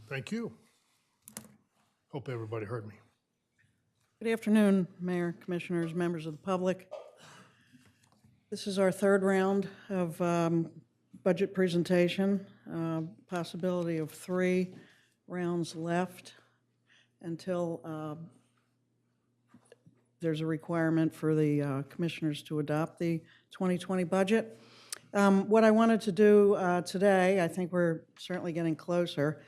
Thank you. Hope everybody heard me. Good afternoon, Mayor, Commissioners, members of the public. This is our third round of budget presentation, possibility of 3 rounds left until there's a requirement for the commissioners to adopt the 2020 budget. What I wanted to do today, I think we're certainly getting closer.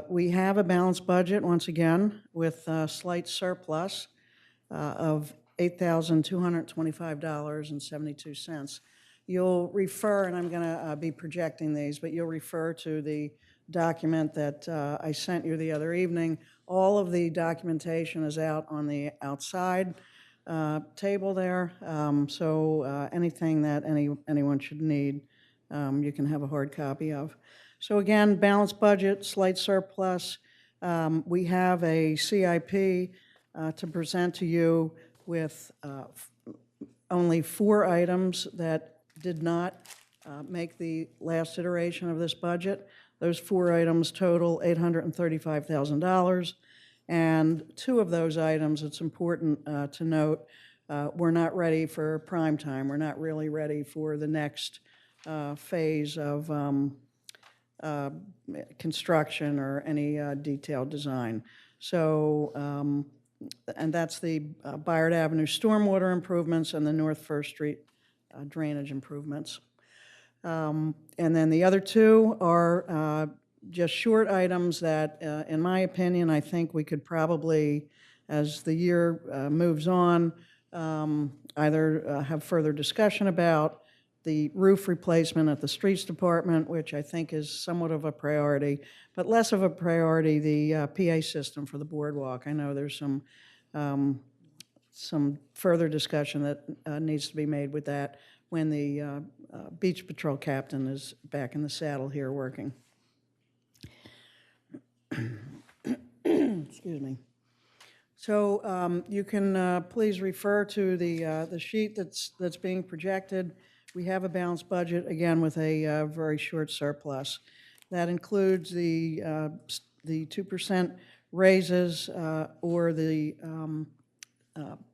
We have a balanced budget, once again, with a slight surplus of $8,225.72. You'll refer, and I'm going to be projecting these, but you'll refer to the document that I sent you the other evening. All of the documentation is out on the outside table there, so anything that anyone should need, you can have a hard copy of. So again, balanced budget, slight surplus. We have a CIP to present to you with only 4 items that did not make the last iteration of this budget. Those 4 items total $835,000. And 2 of those items, it's important to note, we're not ready for prime time. We're not really ready for the next phase of construction or any detailed design. So, and that's the Byard Avenue stormwater improvements and the North First Street drainage improvements. And then the other 2 are just short items that, in my opinion, I think we could probably, as the year moves on, either have further discussion about the roof replacement at the streets department, which I think is somewhat of a priority, but less of a priority, the PA system for the boardwalk. I know there's some further discussion that needs to be made with that when the beach patrol captain is back in the saddle here working. Excuse me. So you can please refer to the sheet that's being projected. We have a balanced budget, again, with a very short surplus. That includes the 2% raises or the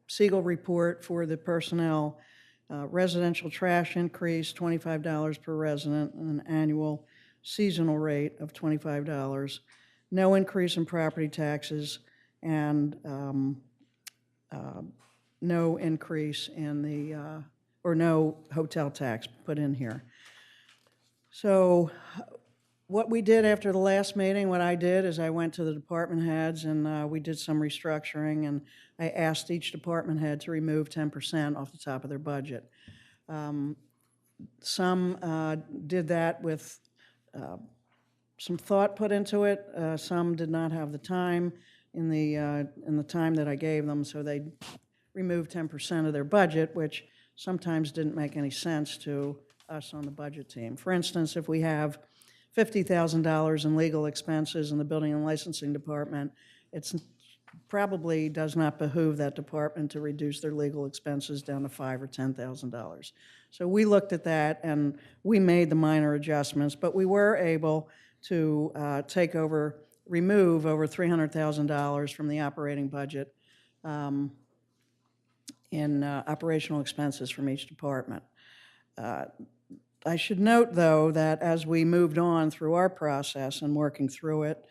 Siegel report for the personnel, residential trash increase, $25 per resident, and an annual seasonal rate of $25. No increase in property taxes, and no increase in the or no hotel tax put in here. So what we did after the last meeting, what I did is I went to the department heads and we did some restructuring, and I asked each department head to remove 10% off the top of their budget. Some did that with some thought put into it. Some did not have the time in the time that I gave them, so they removed 10% of their budget, which sometimes didn't make any sense to us on the budget team. For instance, if we have $50,000 in legal expenses in the building and licensing department, it probably does not behoove that department to reduce their legal expenses down to $5,000 or $10,000. So we looked at that and we made the minor adjustments, but we were able to remove over $300,000 from the operating budget in operational expenses from each department. I should note, though, that as we moved on through our process and working through it,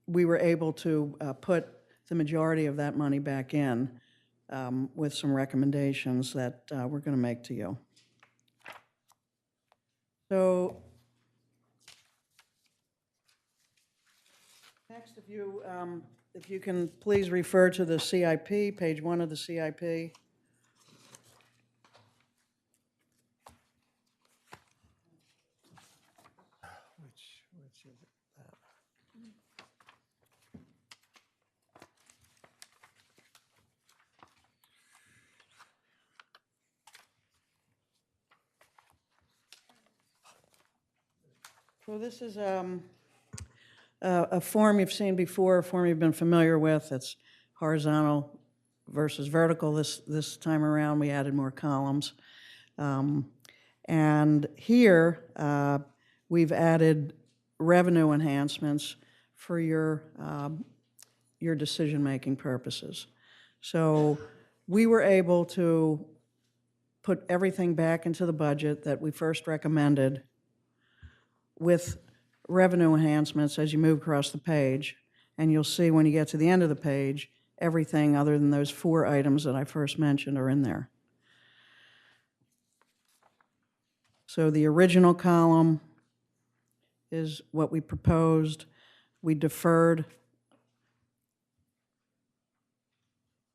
we were able to put the majority of that money back in with some recommendations that we're going to make to you. So next, if you can please refer to the CIP, page 1 of the CIP. Which is it? So this is a form you've seen before, a form you've been familiar with. It's horizontal versus vertical. This time around, we added more columns. And here, we've added revenue enhancements for your decision-making purposes. So we were able to put everything back into the budget that we first recommended with revenue enhancements as you move across the page. And you'll see when you get to the end of the page, everything other than those 4 items that I first mentioned are in there. So the original column is what we proposed. We deferred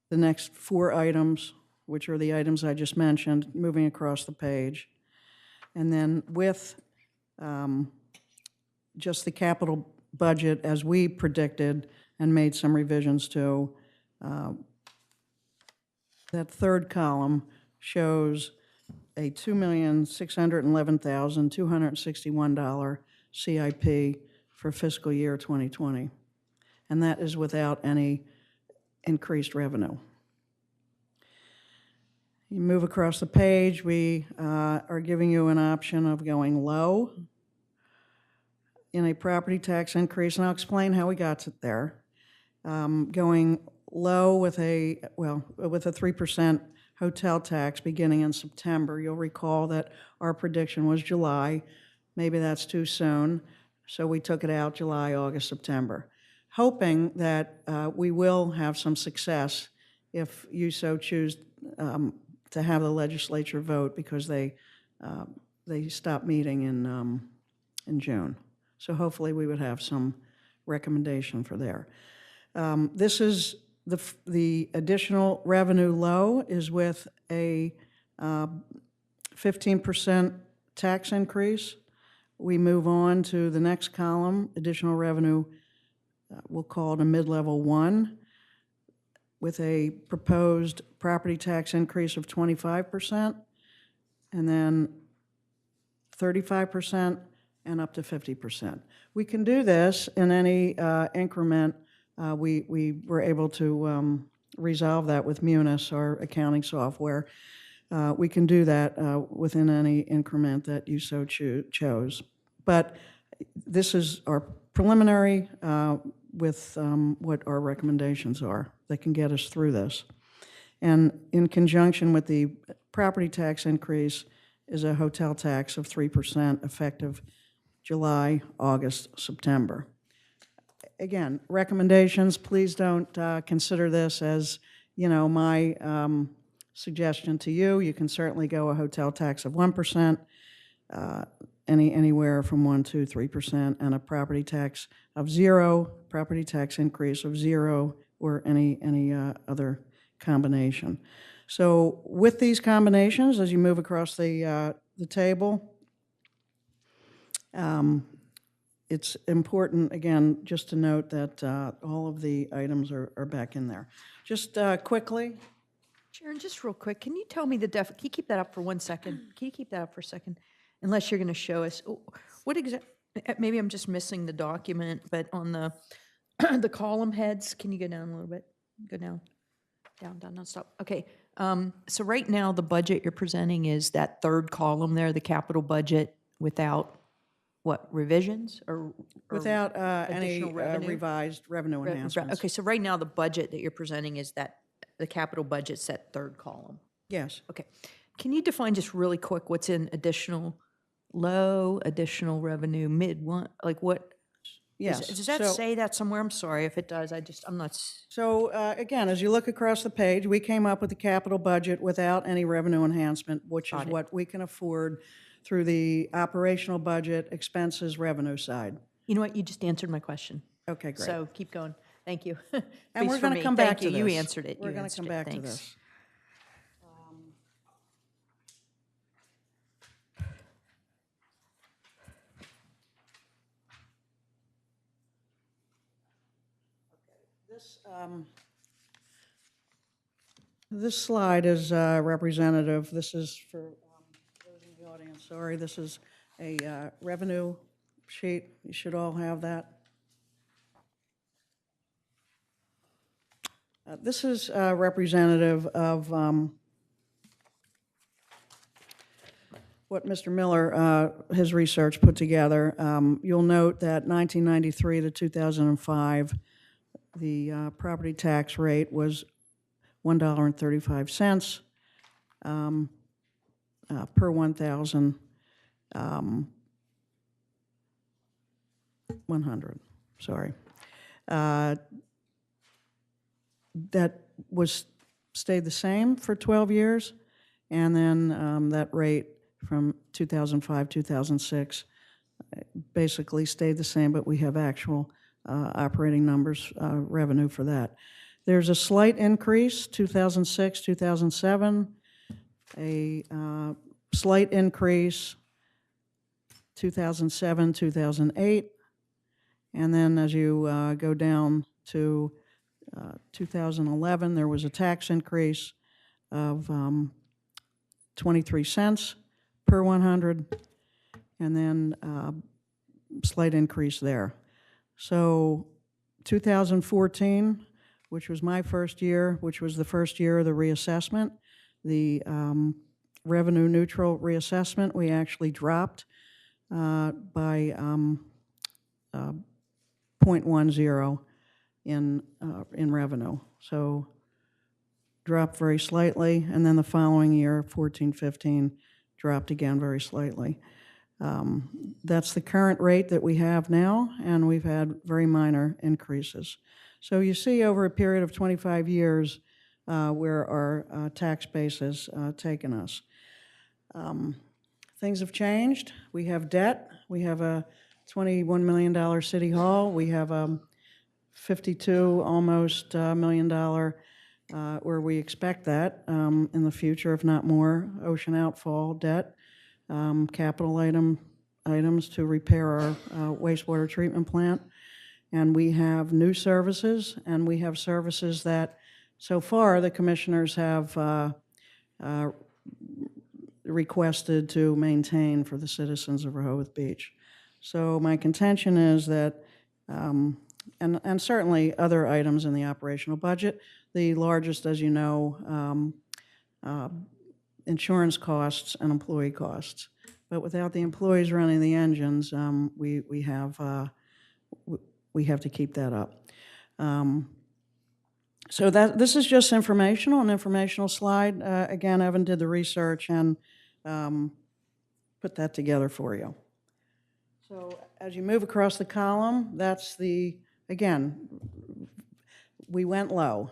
the next 4 items, which are the items I just mentioned, moving across the page. And then with just the capital budget as we predicted and made some revisions to, that third column shows a $2,611,261 CIP for fiscal year 2020. And that is without any increased revenue. You move across the page, we are giving you an option of going low in a property tax increase, and I'll explain how we got to there. Going low with a 3% hotel tax beginning in September. You'll recall that our prediction was July. Maybe that's too soon, so we took it out July, August, September, hoping that we will have some success if you so choose to have the legislature vote, because they stopped meeting in June. So hopefully we would have some recommendation for there. This is the additional revenue low is with a 15% tax increase. We move on to the next column, additional revenue, we'll call it a mid-level 1, with a proposed property tax increase of 25%, and then 35%, and up to 50%. We can do this in any increment. We were able to resolve that with Munis, our accounting software. We can do that within any increment that you so chose. But this is our preliminary with what our recommendations are that can get us through this. And in conjunction with the property tax increase is a hotel tax of 3% effective July, August, September. Again, recommendations, please don't consider this as, my suggestion to you. You can certainly go a hotel tax of 1%, anywhere from 1% to 3%, and a property tax of 0, property tax increase of 0, or any other combination. So with these combinations, as you move across the table, it's important, again, just to note that all of the items are back in there. Just quickly. Sharon, just real quick, can you tell me can you keep that up for 1 second? Can you keep that up for a second? Unless you're going to show us, what maybe I'm just missing the document, but on the the column heads, can you go down a little bit? Go down, stop. Okay, so right now the budget you're presenting is that third column there, the capital budget without what, revisions or Without any additional revenue? revised revenue enhancements. Okay, so right now the budget that you're presenting is that the capital budget's that third column. Yes. Okay, can you define just really quick what's in additional low, additional revenue, mid one, like what? Yes. Does that say that somewhere? I'm sorry if it does. I'm not. So again, as you look across the page, we came up with the capital budget without any revenue enhancement, which is what we can afford through the operational budget, expenses, revenue side. You know what? You just answered my question. Okay, great. So keep going. Thank you. And we're going to come back to this. You answered it. We're going to come back to this. This slide is representative. This is for those in the audience. Sorry, this is a revenue sheet. You should all have that. This is representative of what Mr. Miller, his research put together. You'll note that 1993 to 2005, the property tax rate was $1.35 per 1,100, sorry. That stayed the same for 12 years, and then that rate from 2005, 2006 basically stayed the same, but we have actual operating numbers, revenue for that. There's a slight increase, 2006, 2007, a slight increase, 2007, 2008, and then as you go down to 2011, there was a tax increase of 23 cents per 100, and then slight increase there. So 2014, which was my first year, which was the first year of the reassessment, the revenue neutral reassessment, we actually dropped by 0.10 in revenue. So dropped very slightly, and then the following year, 14-15, dropped again very slightly. That's the current rate that we have now, and we've had very minor increases. So you see over a period of 25 years where our tax base has taken us. Things have changed. We have debt. We have a $21 million city hall. We have a $52 almost million where we expect that in the future, if not more, ocean outfall debt, capital items to repair our wastewater treatment plant. And we have new services, and we have services that so far the commissioners have requested to maintain for the citizens of Rehoboth Beach. So my contention is that, and certainly other items in the operational budget, the largest, as you know, insurance costs and employee costs. But without the employees running the engines, we have to keep that up. So this is just informational, an informational slide. Again, Evan did the research and put that together for you. So as you move across the column, that's again, we went low.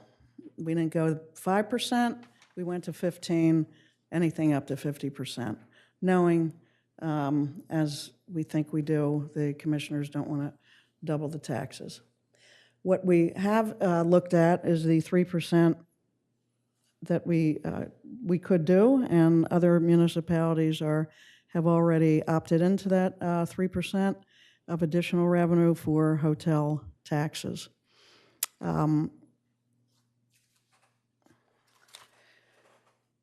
We didn't go 5%, we went to 15, anything up to 50%, knowing, as we think we do, the commissioners don't want to double the taxes. What we have looked at is the 3% that we could do, and other municipalities have already opted into that 3% of additional revenue for hotel taxes.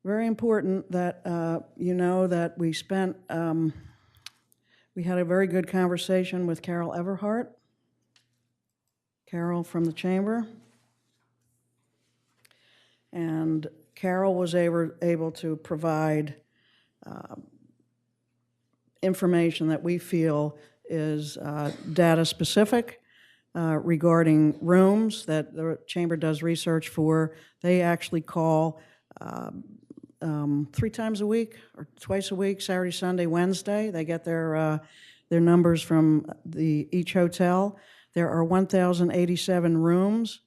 Very important that you know that we had a very good conversation with Carol Everhart, Carol from the Chamber, and Carol was able to provide information that we feel is data specific regarding rooms that the Chamber does research for. They actually call 3 times a week or twice a week, Saturday, Sunday, Wednesday. They get their numbers from each hotel. There are 1,087 rooms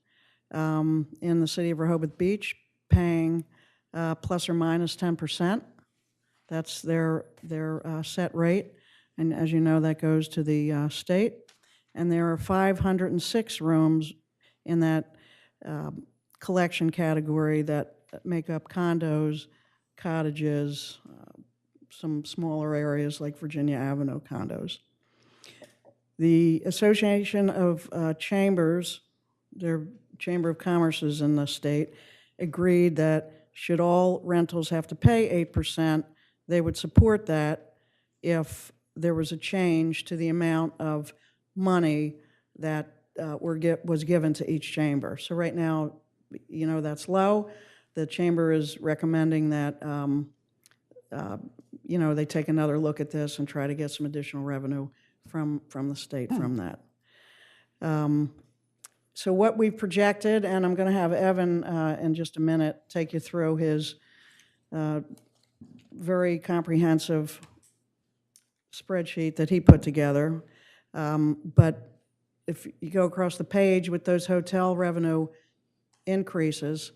in the city of Rehoboth Beach paying plus or minus 10%. That's their set rate. And as you know, that goes to the state. And there are 506 rooms in that collection category that make up condos, cottages, some smaller areas like Virginia Avenue condos. The Association of Chambers, their Chamber of Commerces in the state, agreed that should all rentals have to pay 8%, they would support that if there was a change to the amount of money that was given to each chamber. So right now, you know, that's low. The chamber is recommending that, you know, they take another look at this and try to get some additional revenue from the state from that. So what we've projected, and I'm going to have Evan in just a minute take you through his very comprehensive spreadsheet that he put together. But if you go across the page with those hotel revenue increases,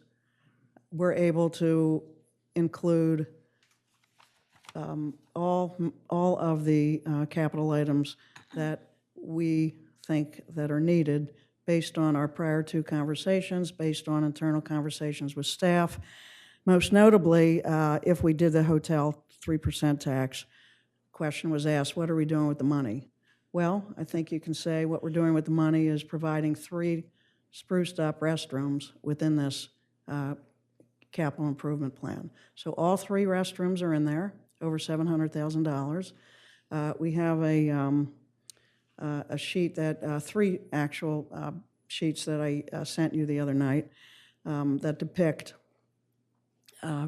we're able to include all of the capital items that we think that are needed based on our prior two conversations, based on internal conversations with staff. Most notably, if we did the hotel 3% tax, question was asked, what are we doing with the money? Well, I think you can say what we're doing with the money is providing 3 spruced up restrooms within this capital improvement plan. So all 3 restrooms are in there, over $700,000. We have a sheet that, 3 actual sheets that I sent you the other night that depict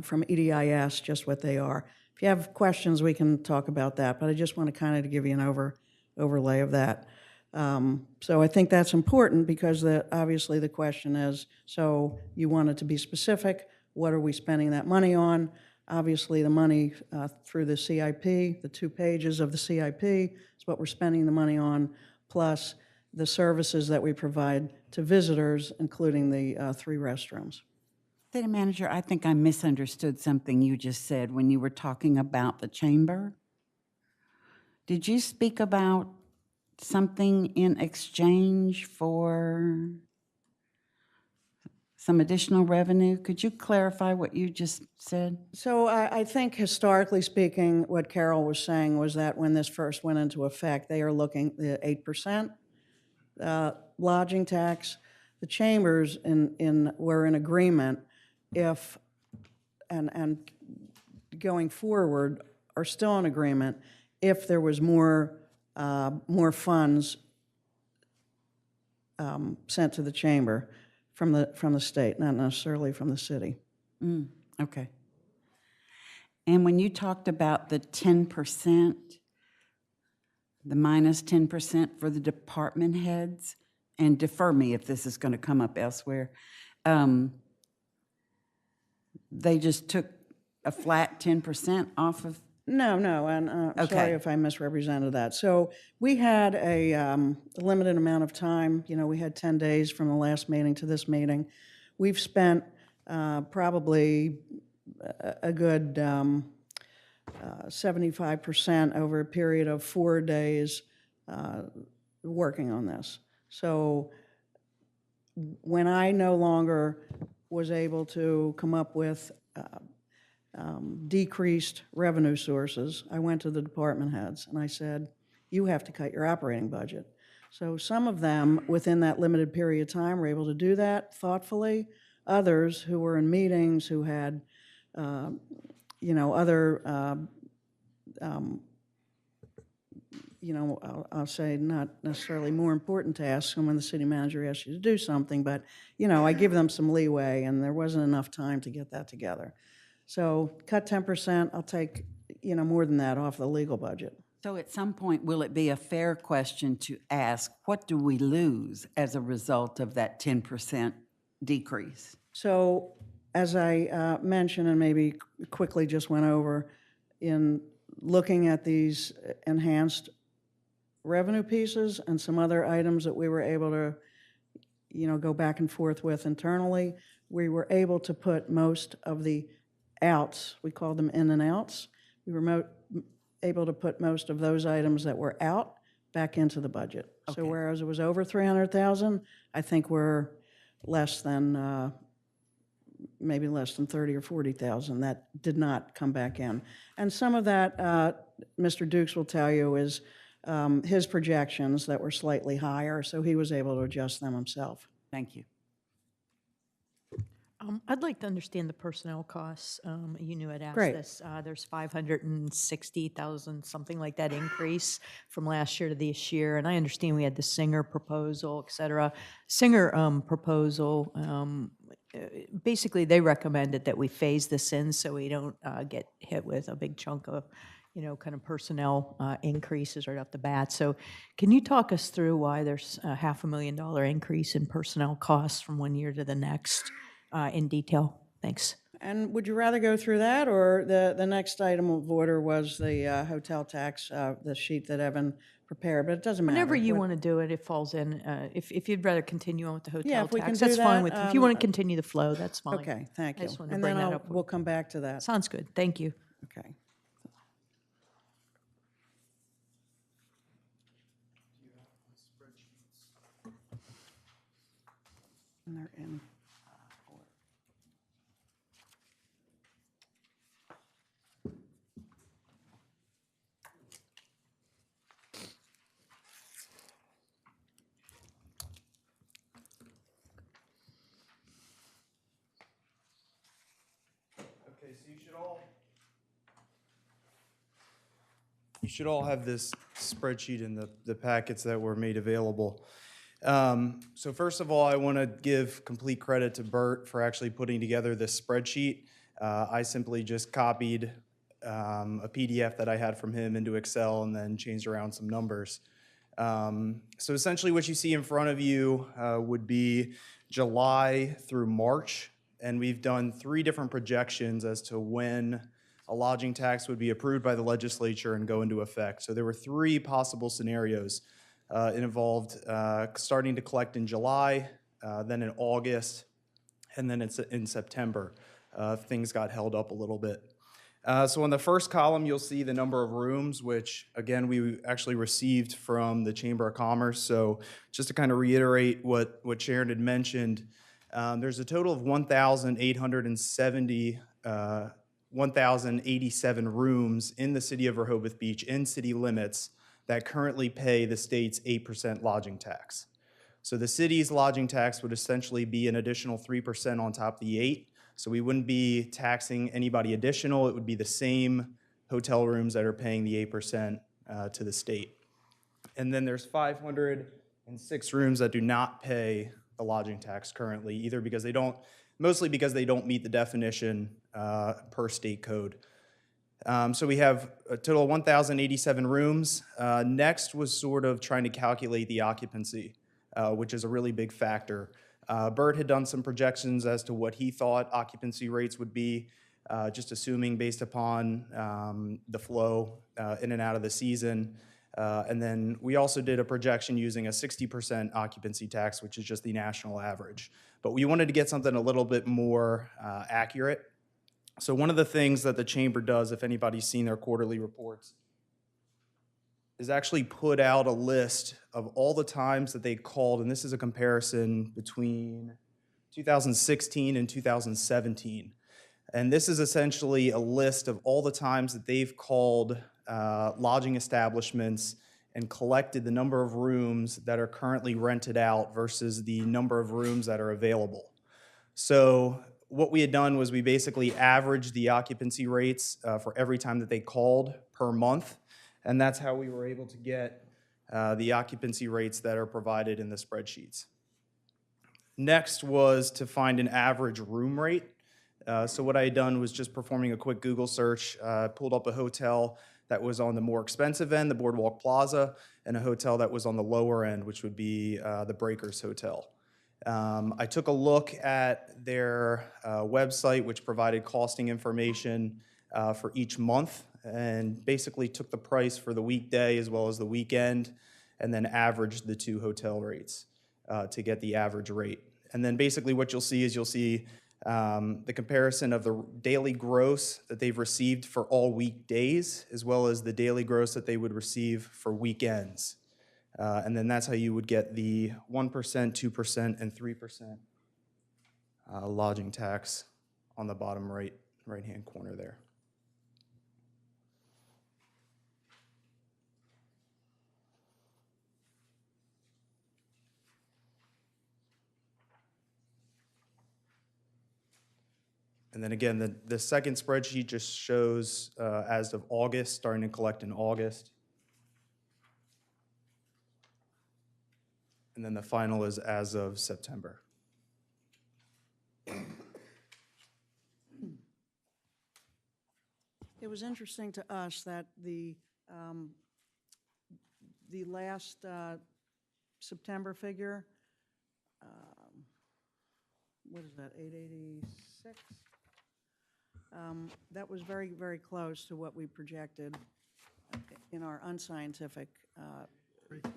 from EDIS just what they are. If you have questions, we can talk about that, but I just want to kind of give you an overlay of that. So I think that's important because obviously the question is, so you want it to be specific, what are we spending that money on? Obviously the money through the CIP, the 2 pages of the CIP is what we're spending the money on, plus the services that we provide to visitors, including the 3 restrooms. City Manager, I think I misunderstood something you just said when you were talking about the chamber. Did you speak about something in exchange for some additional revenue? Could you clarify what you just said? So I think historically speaking, what Carol was saying was that when this first went into effect, they are looking at 8% lodging tax. The chambers were in agreement if, and going forward, are still in agreement if there was more funds sent to the chamber from the state, not necessarily from the city. Okay. And when you talked about the 10%, the minus 10% for the department heads, and defer me if this is going to come up elsewhere, they just took a flat 10% off of? No, and Okay. sorry if I misrepresented that. So we had a limited amount of time. You know, we had 10 days from the last meeting to this meeting. We've spent probably a good 75% over a period of 4 days working on this. So when I no longer was able to come up with decreased revenue sources, I went to the department heads and I said, you have to cut your operating budget. So some of them, within that limited period of time, were able to do that thoughtfully. Others who were in meetings, who had, you know, other, you know, I'll say not necessarily more important tasks, and when the city manager asks you to do something, but, you know, I give them some leeway, and there wasn't enough time to get that together. So cut 10%, I'll take, you know, more than that off the legal budget. So at some point, will it be a fair question to ask, what do we lose as a result of that 10% decrease? So as I mentioned and maybe quickly just went over, in looking at these enhanced revenue pieces and some other items that we were able to, you know, go back and forth with internally, we were able to put most of the outs, we call them in and outs, we were able to put most of those items that were out back into the budget. Okay. So whereas it was over 300,000, I think we're less than, maybe less than 30 or 40,000 that did not come back in. And some of that, Mr. Dukes will tell you, is his projections that were slightly higher, so he was able to adjust them himself. Thank you. I'd like to understand the personnel costs. You knew I'd asked Great. this. There's 560,000, something like that increase from last year to this year. And I understand we had the Singer proposal, et cetera. Singer proposal, basically they recommended that we phase this in so we don't get hit with a big chunk of you know, kind of personnel increases right off the bat. So can you talk us through why there's a $500,000 increase in personnel costs from one year to the next in detail? Thanks. And would you rather go through that, or the next item of order was the hotel tax, the sheet that Evan prepared, but it doesn't matter. Whenever you What- want to do it, it falls in. If you'd rather continue on with the Yeah, hotel if we can tax, do that's fine that, with, if you want to continue the flow, that's fine. Okay, thank I you. just wanted to And bring then that up. we'll come back to that. Sounds good. Thank you. Okay. And they're in. Okay, so you should all have this spreadsheet in the packets that were made available. So first of all, I want to give complete credit to Bert for actually putting together this spreadsheet. I simply just copied a PDF that I had from him into Excel and then changed around some numbers. So essentially what you see in front of you would be July through March, and we've done 3 different projections as to when a lodging tax would be approved by the legislature and go into effect. So there were 3 possible scenarios. It involved starting to collect in July, then in August, and then in September. Things got held up a little bit. So on the first column, you'll see the number of rooms, which again, we actually received from the Chamber of Commerce. So just to kind of reiterate what Sharon had mentioned, there's a total of 1,087 rooms in the city of Rehoboth Beach in city limits that currently pay the state's 8% lodging tax. So the city's lodging tax would essentially be an additional 3% on top of the 8. So we wouldn't be taxing anybody additional. It would be the same hotel rooms that are paying the 8% to the state. And then there's 506 rooms that do not pay the lodging tax currently, either because they don't, mostly because they don't meet the definition per state code. So we have a total of 1,087 rooms. Next was sort of trying to calculate the occupancy, which is a really big factor. Bert had done some projections as to what he thought occupancy rates would be, just assuming based upon the flow in and out of the season. And then we also did a projection using a 60% occupancy tax, which is just the national average. But we wanted to get something a little bit more accurate. So one of the things that the chamber does, if anybody's seen their quarterly reports, is actually put out a list of all the times that they called, and this is a comparison between 2016 and 2017. And this is essentially a list of all the times that they've called lodging establishments and collected the number of rooms that are currently rented out versus the number of rooms that are available. So what we had done was we basically averaged the occupancy rates for every time that they called per month, and that's how we were able to get the occupancy rates that are provided in the spreadsheets. Next was to find an average room rate. So what I had done was just performing a quick Google search, pulled up a hotel that was on the more expensive end, the Boardwalk Plaza, and a hotel that was on the lower end, which would be the Breakers Hotel. I took a look at their website, which provided costing information for each month, and basically took the price for the weekday as well as the weekend, and then averaged the 2 hotel rates to get the average rate. And then basically what you'll see is the comparison of the daily gross that they've received for all weekdays, as well as the daily gross that they would receive for weekends. And then that's how you would get the 1%, 2%, and 3% lodging tax on the bottom right-hand corner there. And then again, the second spreadsheet just shows as of August, starting to collect in August. And then the final is as of September. It was interesting to us that the last September figure, what is that, 886? That was very, very close to what we projected in our unscientific,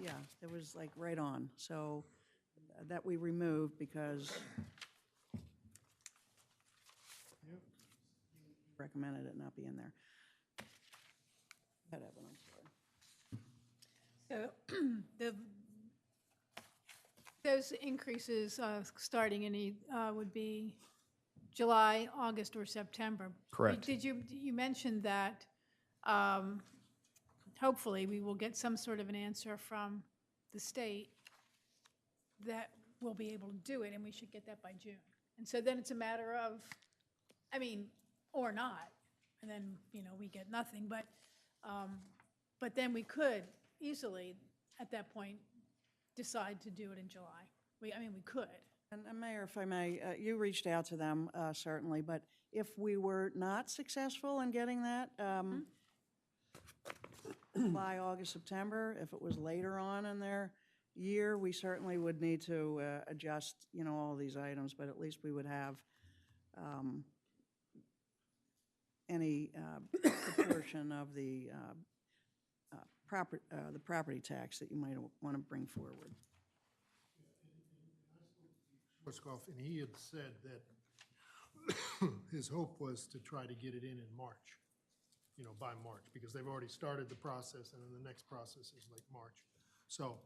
yeah, it was like right on. So that we removed because recommended it not be in there. Go ahead, Evan, I'm sorry. So those increases starting in, would be July, August, or September. Correct. You mentioned that hopefully we will get some sort of an answer from the state that we'll be able to do it, and we should get that by June. And so then it's a matter of, I mean, or not, and then, we get nothing, but then we could easily, at that point, decide to do it in July. We could. And Mayor, if I may, you reached out to them, certainly, but if we were not successful in getting that by August, September, if it was later on in their year, we certainly would need to adjust, all these items, but at least we would have any proportion of the property tax that you might want to bring forward. Schwarzkopf, and he had said that his hope was to try to get it in March, by March, because they've already started the process, and then the next process is like March. So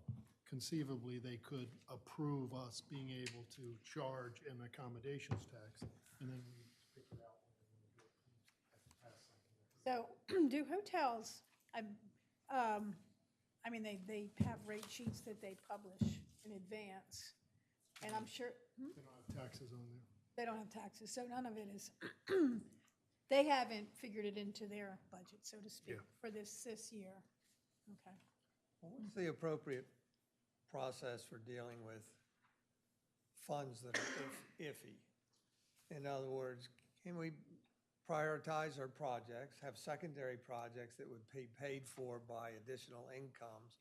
conceivably, they could approve us being able to charge an accommodations tax, and then we pick it out when we do it. Have to pass something. So do hotels, they have rate sheets that they publish in advance, and I'm sure, They don't have taxes on there. they don't have taxes, so none of it is, they haven't figured it into their budget, so to speak, Yeah. for this year. Okay. What's the appropriate process for dealing with funds that are iffy? In other words, can we prioritize our projects, have secondary projects that would be paid for by additional incomes,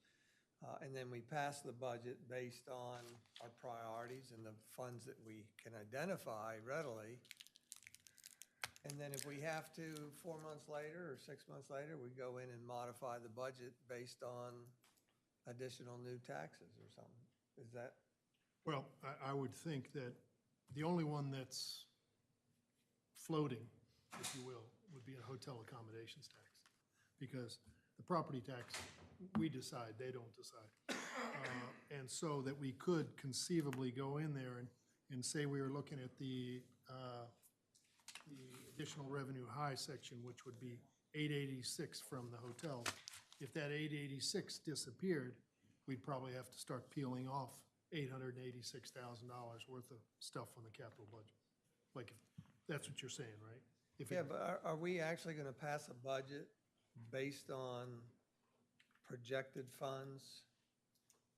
and then we pass the budget based on our priorities and the funds that we can identify readily? And then if we have to, 4 months later or 6 months later, we go in and modify the budget based on additional new taxes or something. Is that? Well, I would think that the only one that's floating, if you will, would be a hotel accommodations tax. Because the property tax, we decide, they don't decide. And so that we could conceivably go in there and say we were looking at the additional revenue high section, which would be 886 from the hotel. If that 886 disappeared, we'd probably have to start peeling off $886,000 worth of stuff on the capital budget. Like, if that's what you're saying, right? If it- Yeah, but are we actually going to pass a budget based on projected funds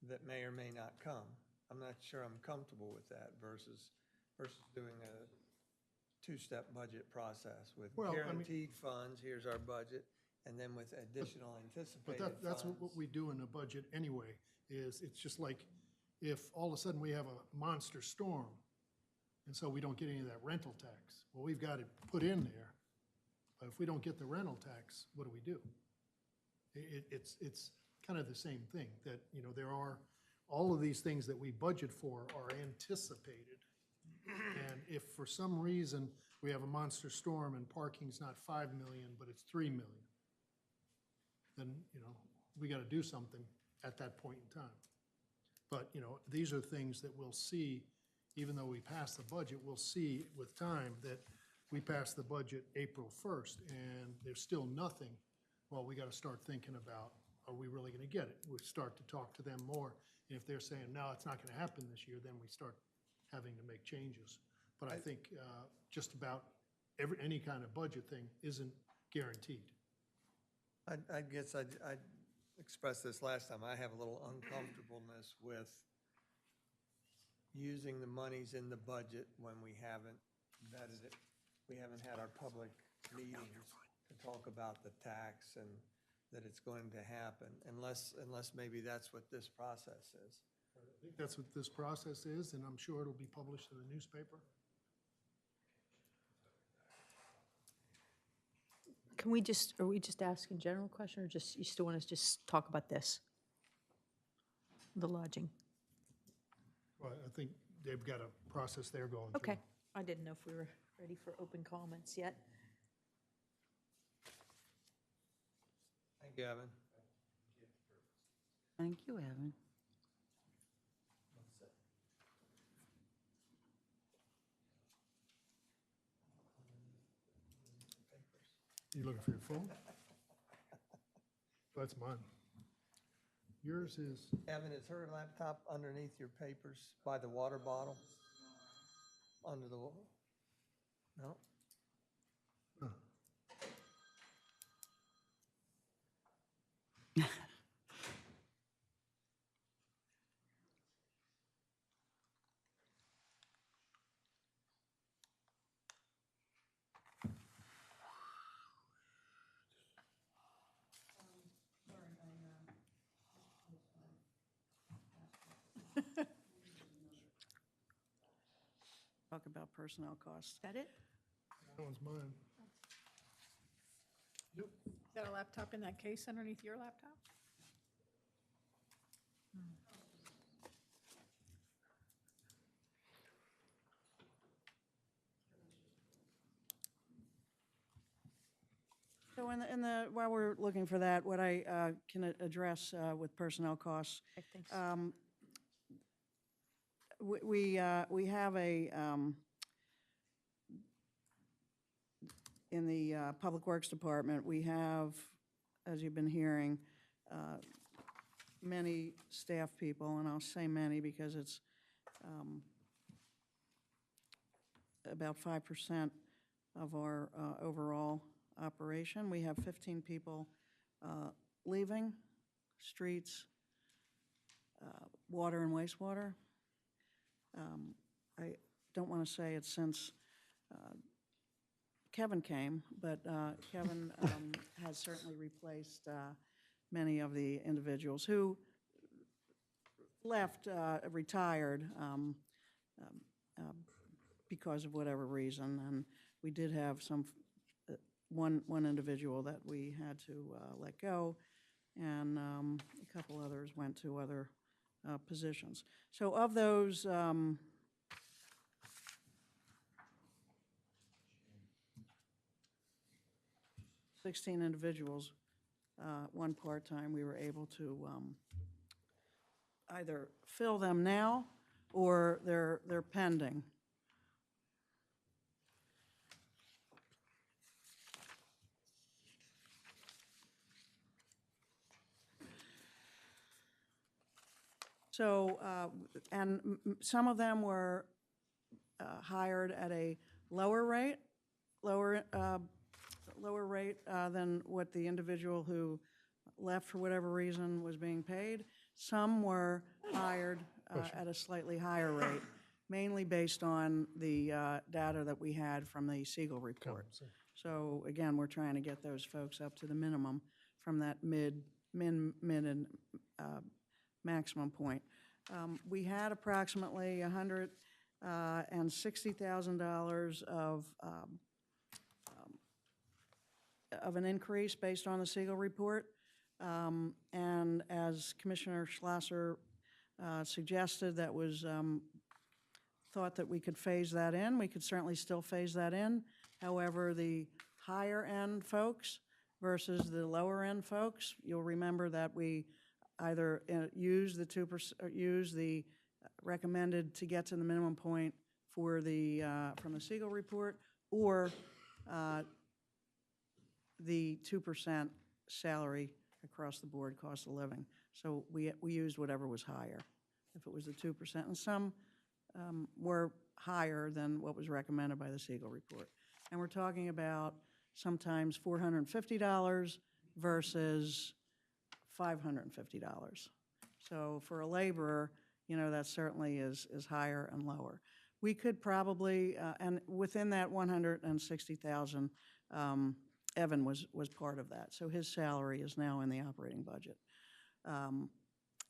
that may or may not come? I'm not sure I'm comfortable with that versus doing a two-step budget process with Well, I mean- guaranteed funds, here's our budget, and then with additional anticipated But that's funds. what we do in a budget anyway, is it's just like if all of a sudden we have a monster storm, and so we don't get any of that rental tax. Well, we've got it put in there, but if we don't get the rental tax, what do? It's kind of the same thing, that, there are, all of these things that we budget for are anticipated. And if for some reason we have a monster storm and parking's not 5 million, but it's 3 million, then, we got to do something at that point in time. But, these are things that we'll see, even though we pass the budget, we'll see with time that we pass the budget April 1st and there's still nothing. Well, we got to start thinking about, are we really going to get it? We start to talk to them more. And if they're saying, no, it's not going to happen this year, then we start having to make changes. But I think just about any kind of budget thing isn't guaranteed. I guess I expressed this last time. I have a little uncomfortableness with using the monies in the budget when we haven't vetted it. We haven't had our public meetings to talk about the tax and that it's going to happen, unless maybe that's what this process is. I think that's what this process is, and I'm sure it'll be published in the newspaper. Can we just, are we just asking general question, or just, you still want us to just talk about this? The lodging? Well, I think they've got a process they're going through. Okay, I didn't know if we were ready for open comments yet. Thank you, Evan. Thank you, Evan. You looking for your phone? That's mine. Yours is, Evan, is her laptop underneath your papers by the water bottle? Under the, no? Talk about personnel costs. Is that it? that one's mine. Yep. Is that a laptop in that case underneath your laptop? So while we're looking for that, what I can address with personnel costs, Okay, thanks. we have in the Public Works Department, we have, as you've been hearing, many staff people, and I'll say many because it's about 5% of our overall operation. We have 15 people leaving, streets, water and wastewater. I don't want to say it's since Kevin came, but Kevin has certainly replaced many of the individuals who left, retired because of whatever reason. And we did have one individual that we had to let go, and a couple others went to other positions. So of those, 16 individuals, one part-time, we were able to either fill them now or they're pending. So, and some of them were hired at a lower rate than what the individual who left for whatever reason was being paid. Some were hired at a slightly higher rate, mainly based on the data that we had from the Siegel report. So again, we're trying to get those folks up to the minimum from that mid and maximum point. We had approximately $160,000 of an increase based on the Siegel report. And as Commissioner Schlosser suggested, that was thought that we could phase that in. We could certainly still phase that in. However, the higher end folks versus the lower end folks, you'll remember that we either use the 2%, or use the recommended to get to the minimum point for the from the Siegel report, or the 2% salary across the board cost of living. So we used whatever was higher. If it was the 2%, and some were higher than what was recommended by the Siegel report. And we're talking about sometimes $450 versus $550. So for a laborer, you know, that certainly is higher and lower. We could probably, and within that 160,000, Evan was part of that, so his salary is now in the operating budget.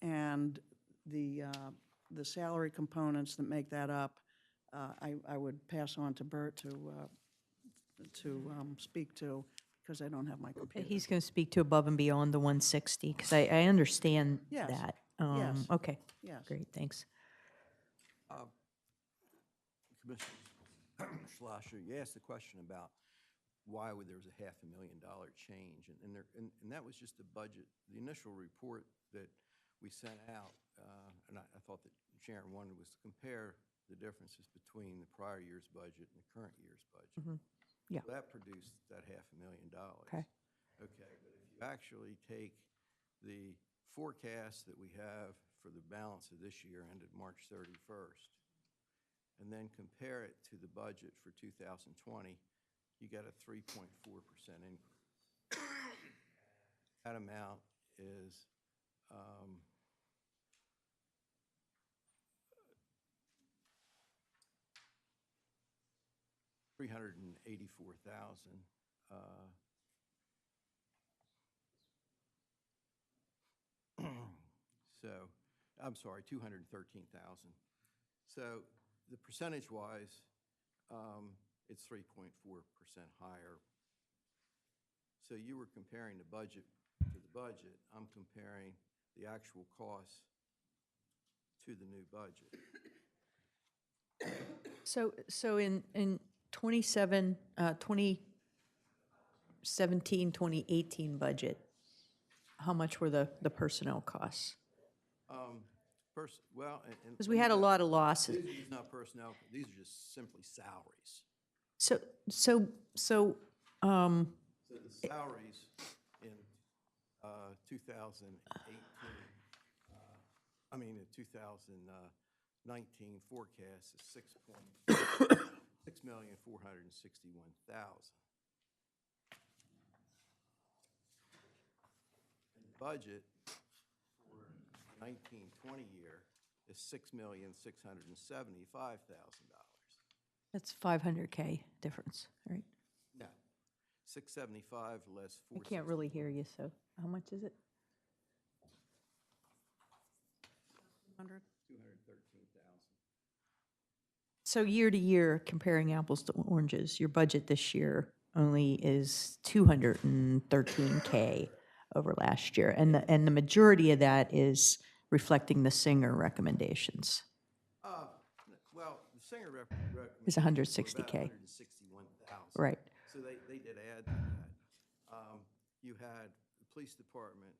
And the salary components that make that up, I would pass on to Bert to speak to, because I don't have my computer. He's going to speak to above and beyond the 160, because I understand Yes, that. yes. Okay, Yes. great, thanks. Commissioner Schlosser, you asked a question about why there was a $500,000 change, and that was just the budget. The initial report that we sent out, and I thought that Sharon wanted, was to compare the differences between the prior year's budget and the current year's budget. Yeah. So that produced that $500,000. Okay. Okay, but if you actually take the forecast that we have for the balance of this year ended March 31st, and then compare it to the budget for 2020, you get a 3.4% increase. That amount is $384,000. So, I'm sorry, 213,000. So the percentage-wise, it's 3.4% higher. So you were comparing the budget to the budget. I'm comparing the actual costs to the new budget. So in 2017, 2018 budget, how much were the personnel costs? Well, Because we had a lot of losses. These are not personnel, these are just simply salaries. So, So the salaries in 2018, in 2019 forecast is $6,461,000. And the budget for the 1920 year is $6,675,000. that's $500K difference, right? No, 675 less I can't really hear you, so how much is it? 213,000. So year to year, comparing apples to oranges, your budget this year only is 213K over last year. And the majority of that is reflecting the Singer recommendations. Well, the Singer Is 160K. 161,000. Right. So they did add to that. You had the police department,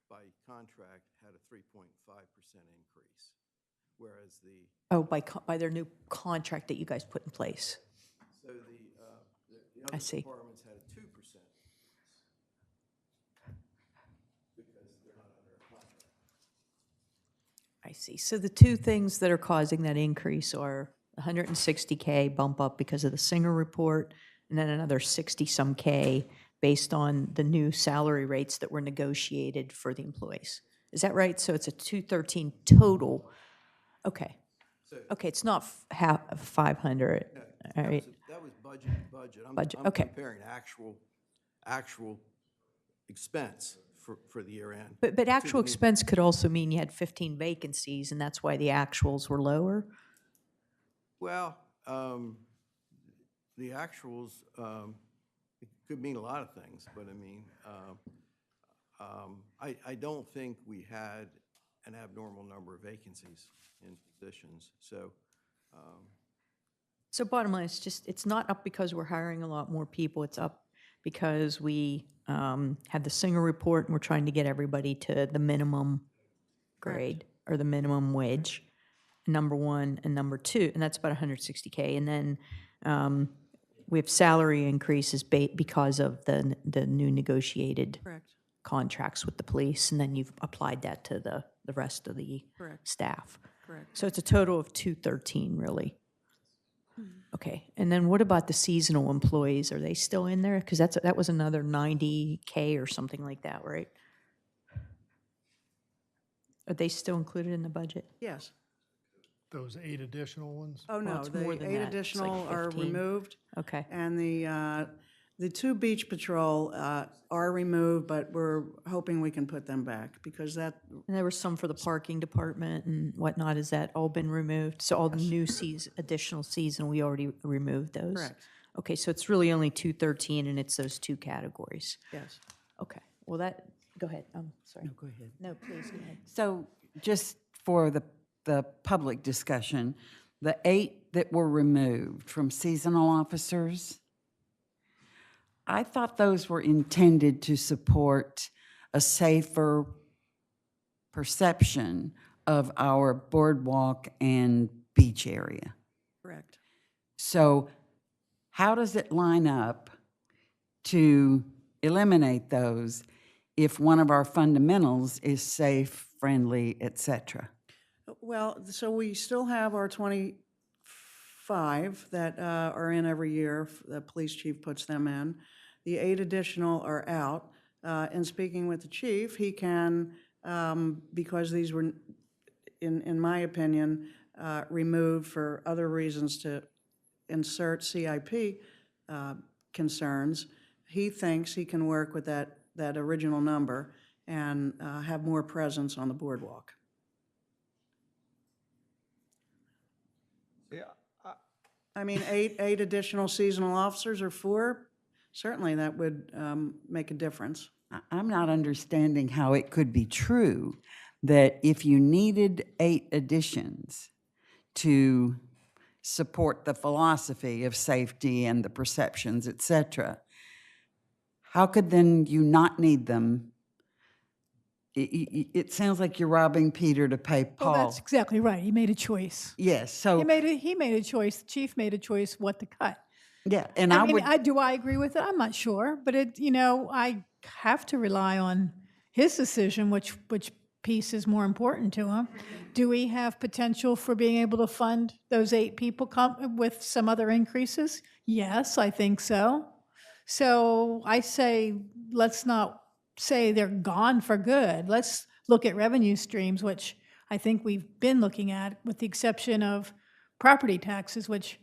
by contract, had a 3.5% increase, whereas the, Oh, by their new contract that you guys put in place. so the I other see. departments had a 2% because they're not under a contract. I see. So the two things that are causing that increase are 160K bump up because of the Singer report, and then another 60-some K based on the new salary rates that were negotiated for the employees. Is that right? So it's a 213 total. Okay. So Okay, it's not half 500. All right. that was budget to budget. Budget, I'm okay. comparing actual expense for the year end. But actual expense could also mean you had 15 vacancies, and that's why the actuals were lower? Well, the actuals, it could mean a lot of things, but I don't think we had an abnormal number of vacancies in positions, so. So bottom line, it's not up because we're hiring a lot more people, it's up because we had the Singer report and we're trying to get everybody to the minimum grade or the minimum wage, number one, and number two, and that's about 160K. And then we have salary increases because of the new negotiated Correct, contracts with the police, and then you've applied that to the rest of the correct, staff. correct. So it's a total of 213, really. Okay, and then what about the seasonal employees? Are they still in there? Because that was another 90K or something like that, right? Are they still included in the budget? Yes. Those 8 additional ones? Oh, no, it's more the than 8 that. It's like additional are 15. removed, Okay, and The two beach patrol are removed, but we're hoping we can put them back because that, And there were some for the parking department and whatnot. Has that all been removed? So all the new additional season, we already removed those? correct, Okay, so it's really only 213 and it's those two categories. yes. Okay, well go ahead, I'm sorry. Go ahead. No, please, go ahead. So just for the public discussion, the 8 that were removed from seasonal officers, I thought those were intended to support a safer perception of our boardwalk and beach area. Correct. So how does it line up to eliminate those if one of our fundamentals is safe, friendly, et cetera? Well, so we still have our 25 that are in every year. The police chief puts them in. The 8 additional are out. In speaking with the chief, he can, because these were, in my opinion, removed for other reasons to insert CIP concerns, he thinks he can work with that original number and have more presence on the boardwalk. Yeah, I mean, eight additional seasonal officers or 4, certainly that would make a difference. I'm not understanding how it could be true that if you needed 8 additions to support the philosophy of safety and the perceptions, et cetera, how could then you not need them? It sounds like you're robbing Peter to pay Paul. Well, that's exactly right. He made a choice. Yes, so, He made a choice, the chief made a choice what to cut. yeah, and I I mean, would, do I agree with it? I'm not sure, but I have to rely on his decision, which piece is more important to him. Do we have potential for being able to fund those 8 people with some other increases? Yes, I think so. So I say, let's not say they're gone for good. Let's look at revenue streams, which I think we've been looking at, with the exception of property taxes, which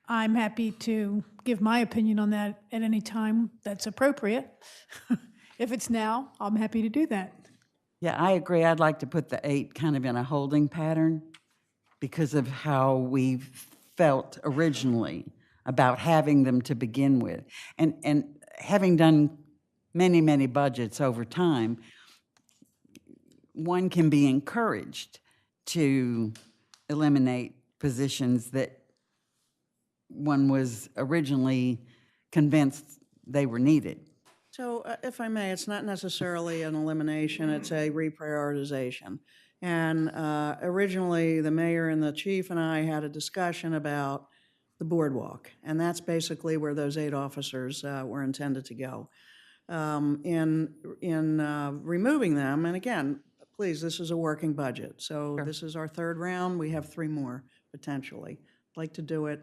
I'm happy to give my opinion on that at any time that's appropriate. If it's now, I'm happy to do that. yeah, I agree. I'd like to put the 8 kind of in a holding pattern because of how we felt originally about having them to begin with. And having done many, many budgets over time, one can be encouraged to eliminate positions that one was originally convinced they were needed. So if I may, it's not necessarily an elimination, it's a reprioritization. And originally, the mayor and the chief and I had a discussion about the boardwalk, and that's basically where those 8 officers were intended to go. In removing them, and again, please, this is a working budget, so this is our 3rd round, we have 3 more potentially. I'd like to do it,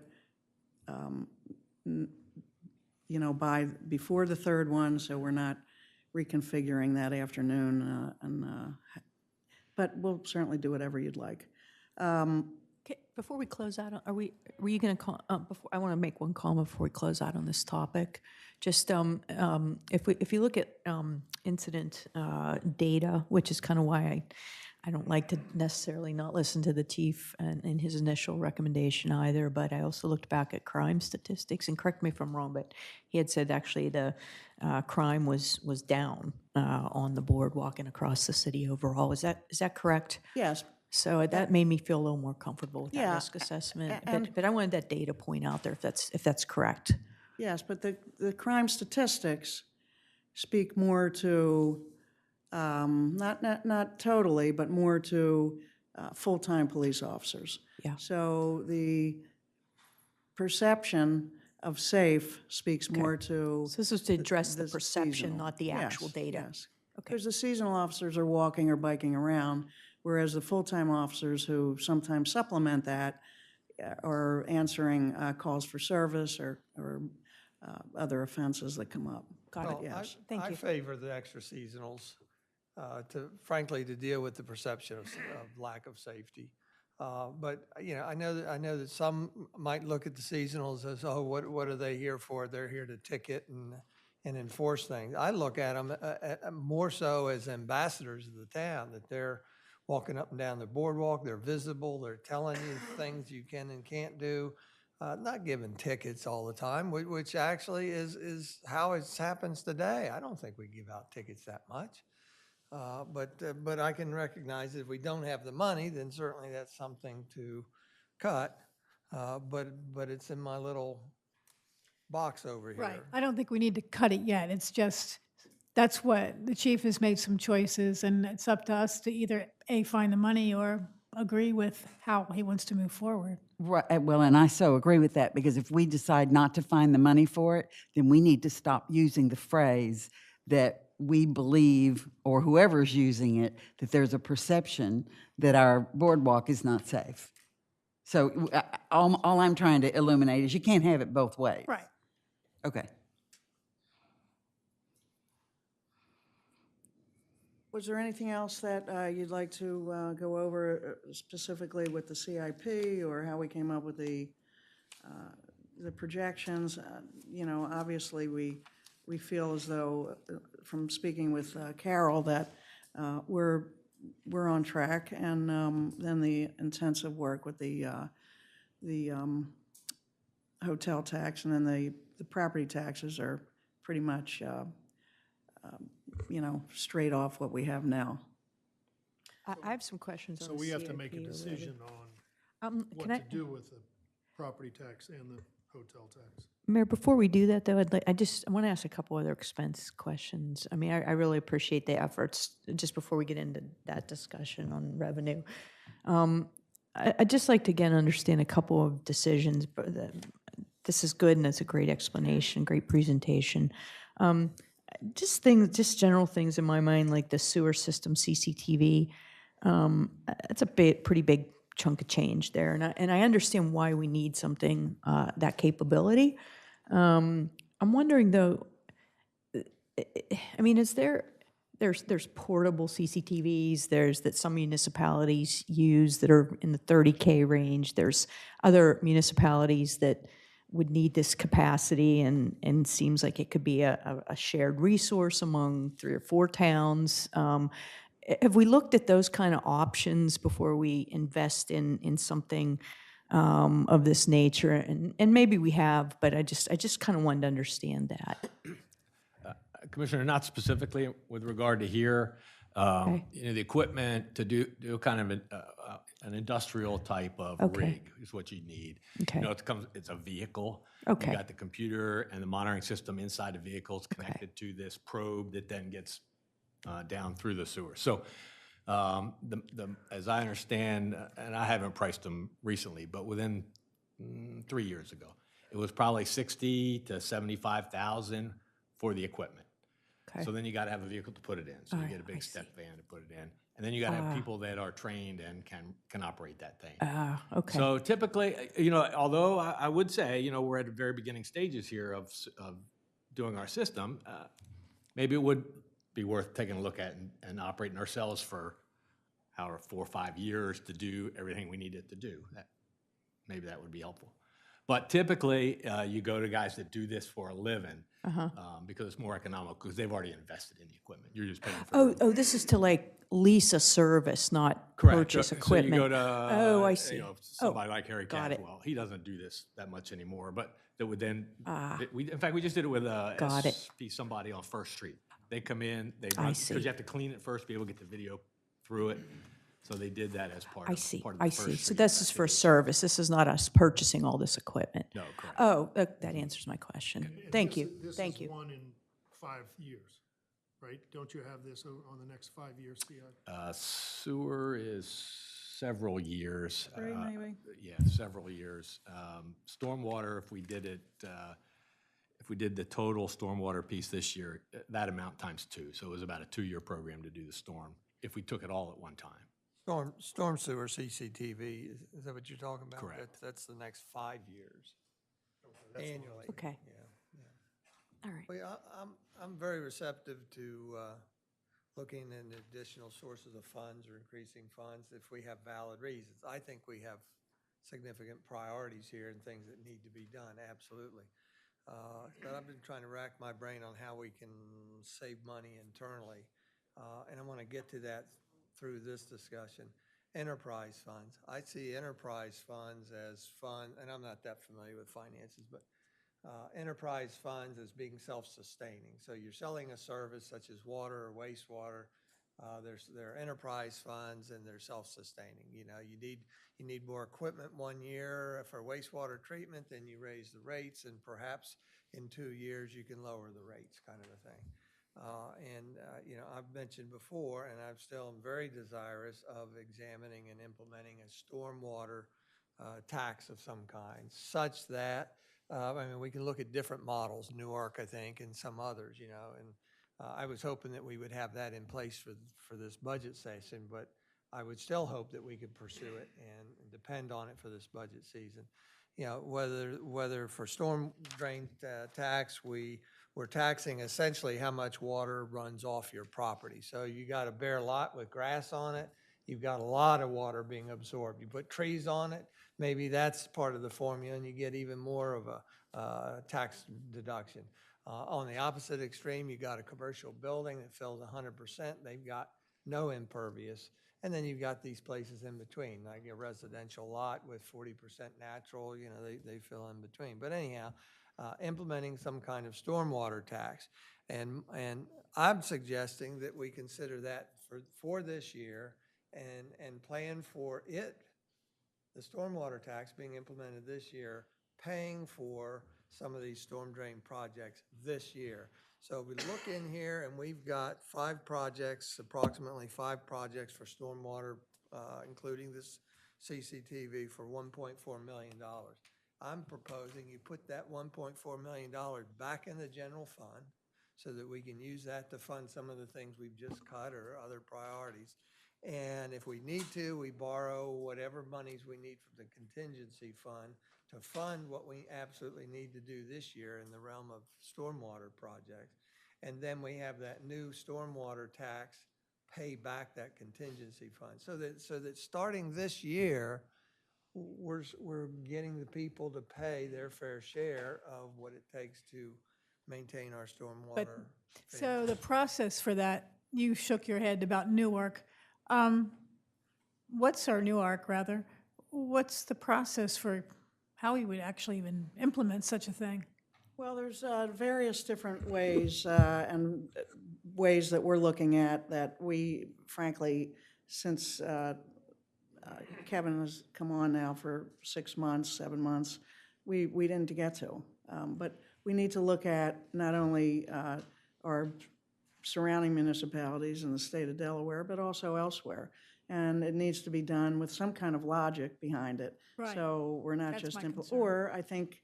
before the 3rd one, so we're not reconfiguring that afternoon, but we'll certainly do whatever you'd like. Okay, before we close out, were you going to call, I want to make one comment before we close out on this topic. Just if you look at incident data, which is kind of why I don't like to necessarily not listen to the chief and his initial recommendation either, but I also looked back at crime statistics, and correct me if I'm wrong, but he had said actually the crime was down on the boardwalk and across the city overall. Is that correct? Yes. So that made me feel a little more comfortable with that Yeah, risk assessment. and- But I wanted that data point out there if that's correct. Yes, but the crime statistics speak more to, not totally, but more to full-time police officers. Yeah. So the perception of safe speaks more to. So this is to address the the perception, seasonal. not the actual Yes, data. yes. Okay. Because the seasonal officers are walking or biking around, whereas the full-time officers who sometimes supplement that are answering calls for service or other offenses that come up. Got it. Well, Yes. Thank you. I favor the extra seasonals, frankly, to deal with the perception of lack of safety. But, you know, I know that some might look at the seasonals as, oh, what are they here for? They're here to ticket and enforce things. I look at them more so as ambassadors of the town, that they're walking up and down the boardwalk, they're visible, they're telling you things you can and can't do, not giving tickets all the time, which actually is how it happens today. I don't think we give out tickets that much. But I can recognize that if we don't have the money, then certainly that's something to cut. But it's in my little box over here. Right. I don't think we need to cut it yet. It's just, that's what, the chief has made some choices, and it's up to us to either, A, find the money or agree with how he wants to move forward. Right, well, and I so agree with that, because if we decide not to find the money for it, then we need to stop using the phrase that we believe, or whoever's using it, that there's a perception that our boardwalk is not safe. So all I'm trying to illuminate is you can't have it both ways. Right. Okay. Was there anything else that you'd like to go over specifically with the CIP, or how we came up with the projections? You know, obviously, we feel as though, from speaking with Carol, that we're on track, and then the intensive work with the hotel tax, and then the property taxes are pretty much, you know, straight off what we have now. I have some questions on So the we have to make a CIP already. decision on what Can to I, do with the property tax and the hotel tax. Mayor, before we do that, though, I want to ask a couple other expense questions. I mean, I really appreciate the efforts, just before we get into that discussion on revenue. I'd just like to, again, understand a couple of decisions. But this is good, and it's a great explanation, great presentation. Just general things in my mind, like the sewer system CCTV. It's a pretty big chunk of change there, and I understand why we need something that capability. I'm wondering, though, I mean, there's portable CCTVs, that some municipalities use that are in the 30K range. There's other municipalities that would need this capacity, and seems like it could be a shared resource among 3 or 4 towns. Have we looked at those kind of options before we invest in something of this nature? And maybe we have, but I just kind of wanted to understand that. Commissioner, not specifically with regard to here. Okay. You know, the equipment to do kind of an industrial type of Okay. rig is what you need. Okay. You know, it's a vehicle. Okay. You got the computer and the monitoring system inside the vehicle. It's connected to this probe that then gets down through the sewer. So as I understand, and I haven't priced them recently, but within 3 years ago, it was probably 60 to 75,000 for the equipment. Okay. So then you got to have a vehicle to put it in. So you get a big step van to put it in, and then you got to have people that are trained and can operate that thing. Okay. So typically, you know, although I would say, you know, we're at the very beginning stages here of doing our system, maybe it would be worth taking a look at and operating ourselves for however 4 or 5 years to do everything we need it to do. Maybe that would be helpful. But typically, you go to guys that do this for a living because it's more economical, because they've already invested in the equipment. You're just paying for it. Oh, this is to like lease a service, not Correct. purchase So equipment. you go to I see. You know, somebody like Harry got it. Caswell. He doesn't do this that much anymore, but that would then. In fact, we just did it with Got it. somebody on First Street. They come in, they I run see. because you have to clean it first, be able to get the video through it. So they did that as part I of see. part of the I First see. So Street this is for activity. service. This is not us purchasing all this equipment. No, correct. Oh, that answers my question. And Thank this you. is- Thank This you. is one in 5 years, right? Don't you have this on the next 5 years, CI? Sewer is several years. 3 maybe? Yeah, several years. Stormwater, if we did it, if we did the total stormwater piece this year, that amount times 2. So it was about a 2-year program to do the storm, if we took it all at one time. Storm sewer CCTV, is that what you're talking about? Correct. That's the next 5 years annually. Okay. Yeah. All right. Well, I'm very receptive to looking at additional sources of funds or increasing funds if we have valid reasons. I think we have significant priorities here and things that need to be done, absolutely. But I've been trying to rack my brain on how we can save money internally. And I want to get to that through this discussion. Enterprise funds. I see enterprise funds as fun, and I'm not that familiar with finances, but enterprise funds as being self-sustaining. So you're selling a service such as water or wastewater. There are enterprise funds and they're self-sustaining. You know, you need more equipment 1 year for wastewater treatment, then you raise the rates, and perhaps in 2 years you can lower the rates, kind of a thing. You know, I've mentioned before, and I'm still very desirous of examining and implementing a stormwater tax of some kind, such that, I mean, we can look at different models, Newark, I think, and some others, you know, and I was hoping that we would have that in place for this budget session, but I would still hope that we could pursue it and depend on it for this budget season. You know, whether for storm drain tax, we're taxing essentially how much water runs off your property. So you got a bare lot with grass on it, you've got a lot of water being absorbed. You put trees on it, maybe that's part of the formula, and you get even more of a tax deduction. On the opposite extreme, you got a commercial building that fills 100%. They've got no impervious. And then you've got these places in between, like a residential lot with 40% natural, you know, they fill in between. But anyhow, implementing some kind of stormwater tax. And I'm suggesting that we consider that for this year and plan for it, the stormwater tax being implemented this year, paying for some of these storm drain projects this year. So we look in here and we've got 5 projects, approximately 5 projects for stormwater, including this CCTV for $1.4 million. I'm proposing you put that $1.4 million back in the general fund so that we can use that to fund some of the things we've just cut or other priorities. And if we need to, we borrow whatever monies we need from the contingency fund to fund what we absolutely need to do this year in the realm of stormwater projects. And then we have that new stormwater tax pay back that contingency fund. So that starting this year, we're getting the people to pay their fair share of what it takes to maintain our stormwater. So the process for that, you shook your head about Newark. What's the process for how we would actually even implement such a thing? Well, there's various different ways and ways that we're looking at that we, frankly, since Kevin has come on now for 6 months, 7 months, we didn't get to. But we need to look at not only our surrounding municipalities in the state of Delaware, but also elsewhere. And it needs to be done with some kind of logic behind it. Right. So we're not That's just, my concern. or I think,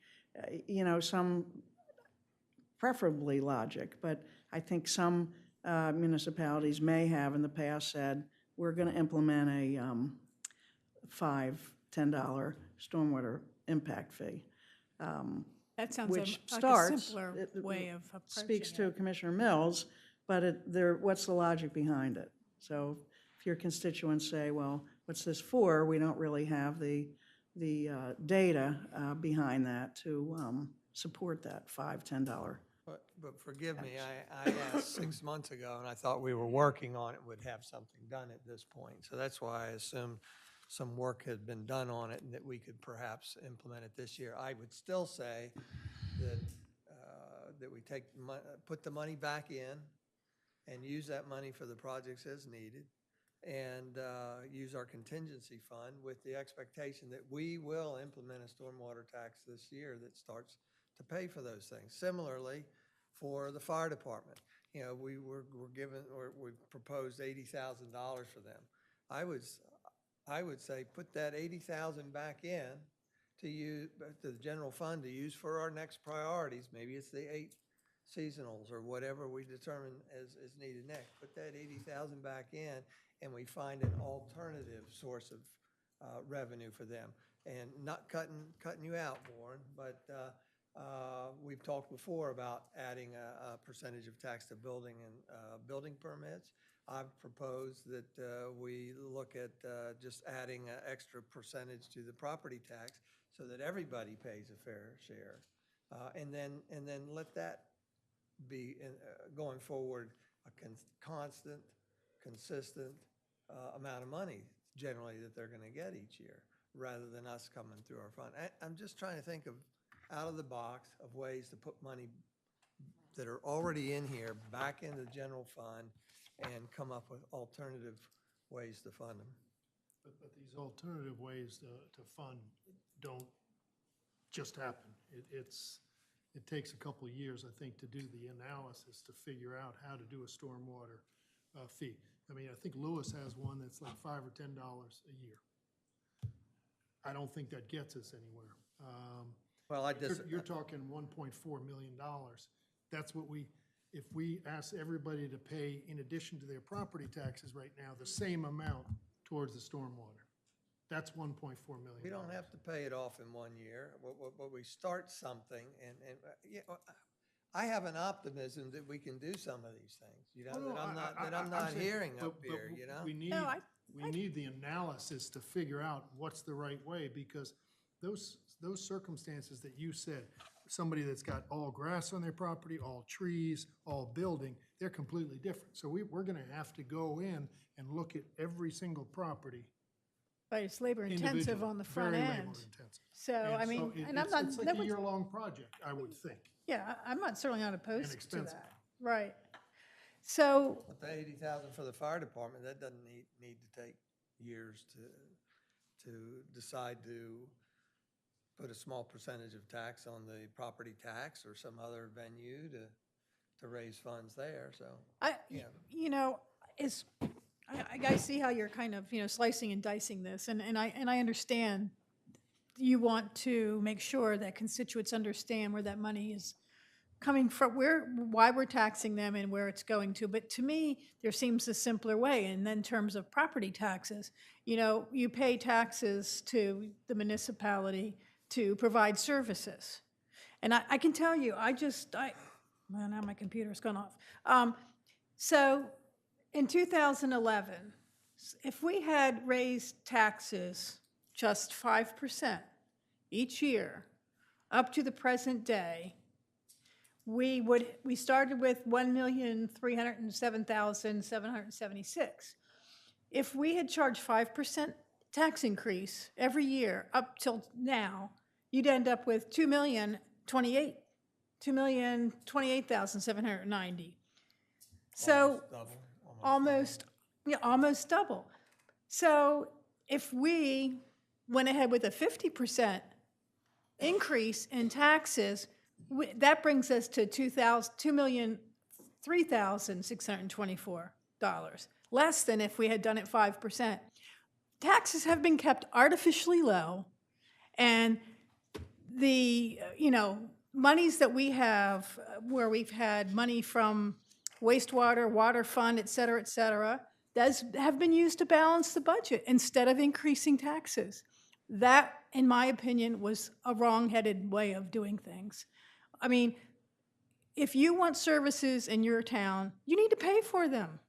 you know, some, preferably logic, but I think some municipalities may have in the past said, we're going to implement a $5-10 stormwater impact fee. That sounds Which like a starts, simpler it way of approaching speaks it. to Commissioner Mills, but what's the logic behind it? So if your constituents say, well, what's this for? We don't really have the data behind that to support that $5-10. But forgive me, I asked 6 months ago, and I thought we were working on it, would have something done at this point. So that's why I assumed some work had been done on it and that we could perhaps implement it this year. I would still say that, that we put the money back in and use that money for the projects as needed, and use our contingency fund with the expectation that we will implement a stormwater tax this year that starts to pay for those things. Similarly, for the fire department, you know, we've proposed $80,000 for them. I would say put that $80,000 back in to use to the general fund to use for our next priorities. Maybe it's the 8 seasonals or whatever we determine as needed next. Put that $80,000 back in, and we find an alternative source of revenue for them. And not cutting you out, Warren, but we've talked before about adding a percentage of tax to building and building permits. I've proposed that we look at just adding an extra percentage to the property tax so that everybody pays a fair share. And then let that be, going forward, a constant, consistent amount of money generally that they're going to get each year, rather than us coming through our fund. I'm just trying to think of out of the box of ways to put money that are already in here back into the general fund and come up with alternative ways to fund them. But these alternative ways to fund don't just happen. It takes a couple of years, I think, to do the analysis to figure out how to do a stormwater fee. I mean, I think Lewis has one that's like $5 or $10 a year. I don't think that gets us anywhere. Well, You're talking $1.4 million. That's what if we ask everybody to pay, in addition to their property taxes right now, the same amount towards the stormwater. That's $1.4 million. we don't have to pay it off in 1 year, but we start something, and you know, I have an optimism that we can do some of these things, you know, Oh, no, that I'm not saying- hearing but- up but here, you know? We need, No, we need the analysis to figure out what's the right way, because those circumstances that you said, somebody that's got all grass on their property, all trees, all building, they're completely different. So we're gonna have to go in and look at every single property But it's labor intensive individually. on the front Very end. labor-intensive. So, I And mean, so and I'm not, it's like that a was, year-long project, I would think. yeah, I'm not, certainly not opposed to expensive. that. Right. So, But the 80,000 for the fire department, that doesn't need to take years to decide to put a small percentage of tax on the property tax or some other venue to raise funds there, so. Yeah. you know, I see how you're kind of, slicing and dicing this, and I understand you want to make sure that constituents understand where that money is coming from, why we're taxing them and where it's going to. But to me, there seems a simpler way. And then in terms of property taxes, you pay taxes to the municipality to provide services. And I can tell you, well, now my computer's gone off. So in 2011, if we had raised taxes just 5% each year up to the present day, we started with 1,307,776. If we had charged 5% tax increase every year up till now, you'd end up with 2,028,790. So almost double. So if we went ahead with a 50% increase in taxes, that brings us to $2,003,624, less than if we had done it 5%. Taxes have been kept artificially low, and the, monies that we have, where we've had money from wastewater, water fund, et cetera, those have been used to balance the budget instead of increasing taxes. That, in my opinion, was a wrong-headed way of doing things. I mean, if you want services in your town, you need to pay for them.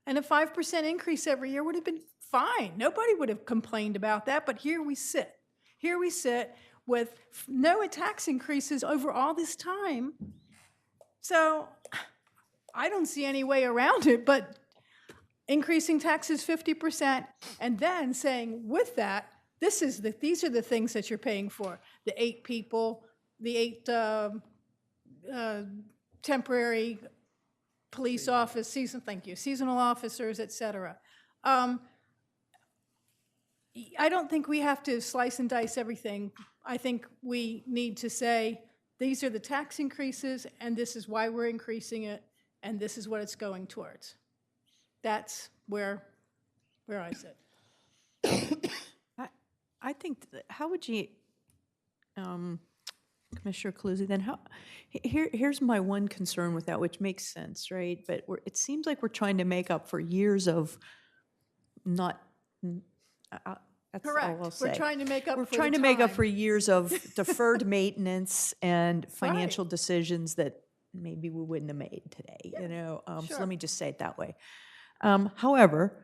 And a 5% increase every year would have been fine. Nobody would have complained about that, but here we sit. Here we sit with no tax increases over all this time. So I don't see any way around it, but increasing taxes 50% and then saying with that, these are the things that you're paying for. The 8 people, the 8 temporary police office, seasonal officers, et cetera. I don't think we have to slice and dice everything. I think we need to say, these are the tax increases, and this is why we're increasing it, and this is what it's going towards. That's where I sit. I think, how would you, Commissioner Calusi, then here's my one concern with that, which makes sense, right? But it seems like we're trying to make up for years of not, that's all I'll Correct. say. We're trying to make up for We're the trying to make up time. for years of deferred maintenance and financial decisions that maybe we wouldn't have made today, So Sure. let me just say it that way. However,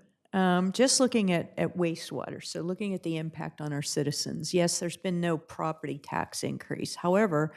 just looking at wastewater, so looking at the impact on our citizens, yes, there's been no property tax increase. However,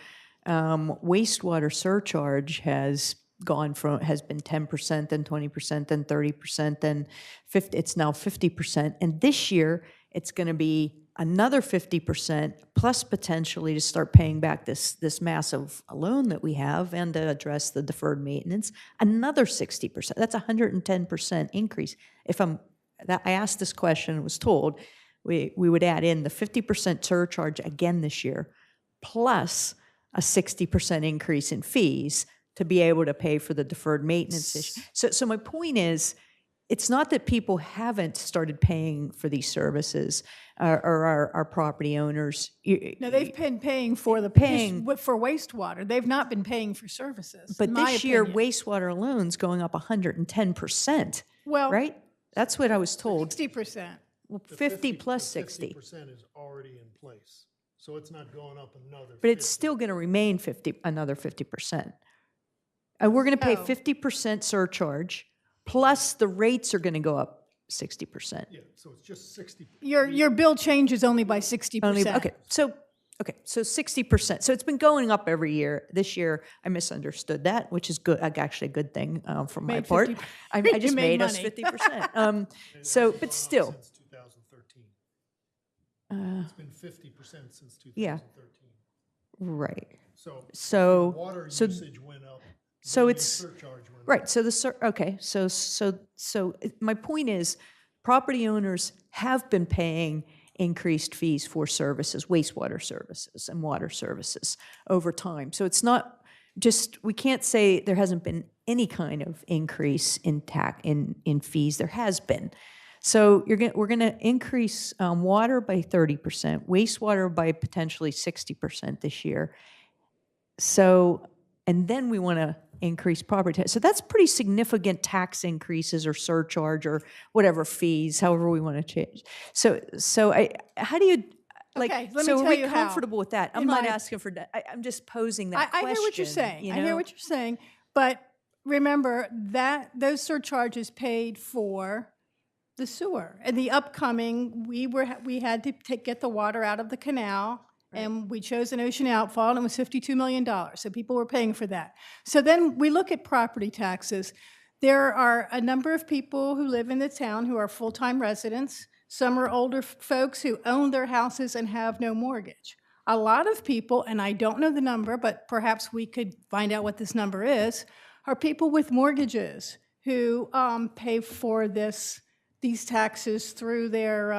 wastewater surcharge has been 10%, then 20%, then 30%, then 50, it's now 50%. And this year, it's going to be another 50%, plus potentially to start paying back this massive loan that we have and to address the deferred maintenance, another 60%. That's a 110% increase. I asked this question and was told we would add in the 50% surcharge again this year, plus a 60% increase in fees to be able to pay for the deferred maintenance issue. So my point is, it's not that people haven't started paying for these services or our property owners. No, they've been paying for for wastewater. They've not been paying for services, But in my this year, opinion. wastewater alone's going up 110%, Well, right? That's what I was told. 60%. Well, The 50 plus 60. 50% is already in place, so it's not going up another 50. But it's still going to remain another 50%. We're going to pay No. 50% surcharge, plus the rates are going to go up 60%. Yeah, so it's just 60. Your bill changes only by 60%. Okay, so 60%. So it's been going up every year. This year, I misunderstood that, which is good, actually a good thing from my Made part. 50 I You just made made us money. 50%. It's So, gone but up still, Since 2013. It's been 50% since 2013. yeah, right. So So, water so usage went up. so then your it's- surcharge went up. right, so my point is, property owners have been paying increased fees for services, wastewater services and water services over time. So it's not just, we can't say there hasn't been any kind of increase in in fees. There has been. So we're gonna increase water by 30%, wastewater by potentially 60% this year. So, and then we want to increase property tax. So that's pretty significant tax increases or surcharge or whatever fees, however we want to change. So how do you, like, Okay, let me so are tell we you how. comfortable with that? I'm In not my- asking for that. I'm just posing that I question. hear what you're saying. you I hear know? what you're saying. But remember that those surcharges paid for the sewer. And the upcoming, we had to get the water out of the canal, and we chose an ocean outfall, and it was $52 million. So people were paying for that. So then we look at property taxes. There are a number of people who live in the town who are full-time residents. Some are older folks who own their houses and have no mortgage. A lot of people, and I don't know the number, but perhaps we could find out what this number is, are people with mortgages who pay for these taxes through their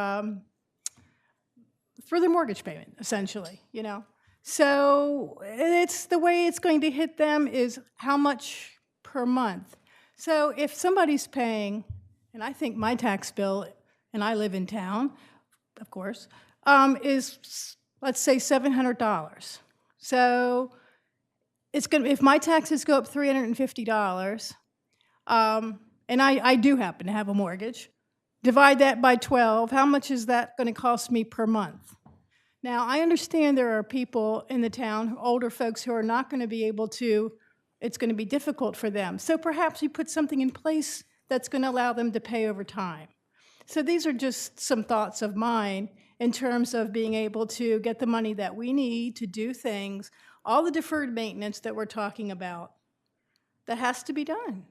mortgage payment, essentially, you know. So it's the way it's going to hit them is how much per month. So if somebody's paying, and I think my tax bill, and I live in town, of course, is, let's say, $700. So it's going to, if my taxes go up $350, and I do happen to have a mortgage, divide that by 12, how much is that going to cost me per month? Now, I understand there are people in the town, older folks, who are not going to be able to, it's going to be difficult for them. So perhaps we put something in place that's going to allow them to pay over time. So these are just some thoughts of mine in terms of being able to get the money that we need to do things, all the deferred maintenance that we're talking about, that has to be done.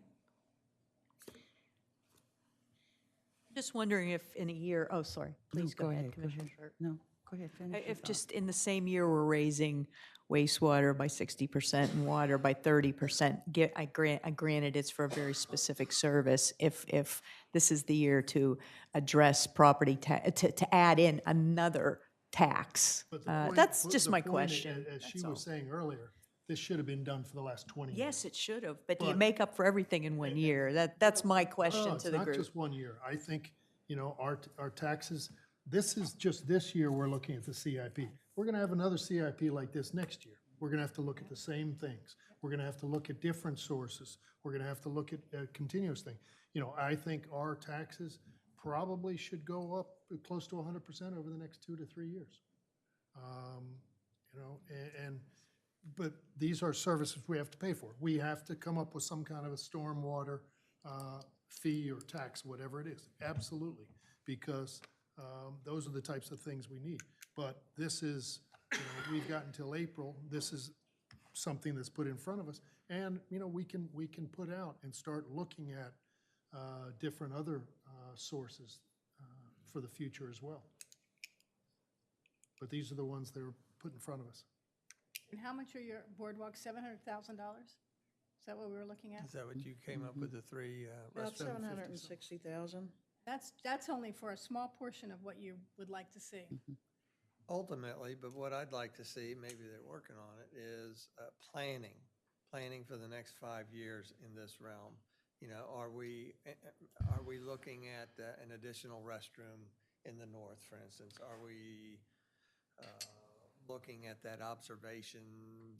Just wondering if in a year, oh, sorry, please go ahead, Commissioner Short. No, go ahead, finish. your If thought. just in the same year, we're raising wastewater by 60% and water by 30%, granted it's for a very specific service, if this is the year to address property tax, to add in another tax. But the point- That's the just my point, question. As she that's all. was saying earlier, this should have been done for the last 20 years. Yes, it should have, but do you But- make up for everything in 1 year? That's my question It's to the not group. just 1 year. I think, you know, our taxes, this is just this year we're looking at the CIP. We're gonna have another CIP like this next year. We're gonna have to look at the same things. We're gonna have to look at different sources. We're gonna have to look at a continuous thing. You know, I think our taxes probably should go up close to 100% over the next 2 to 3 years. You know, but these are services we have to pay for. We have to come up with some kind of a stormwater fee or tax, whatever it is, absolutely, because those are the types of things we need. But this is, we've got until April, this is something that's put in front of us, and, we can put out and start looking at different other sources for the future as well. But these are the ones that are put in front of us. And how much are your boardwalks, $700,000? Is that what we were looking at? Is that what you came up with, the three About restaurants? 760,000. That's only for a small portion of what you would like to see. Ultimately, but what I'd like to see, maybe they're working on it, is planning for the next 5 years in this realm. Are we looking at an additional restroom in the north, for instance? Are we looking at that observation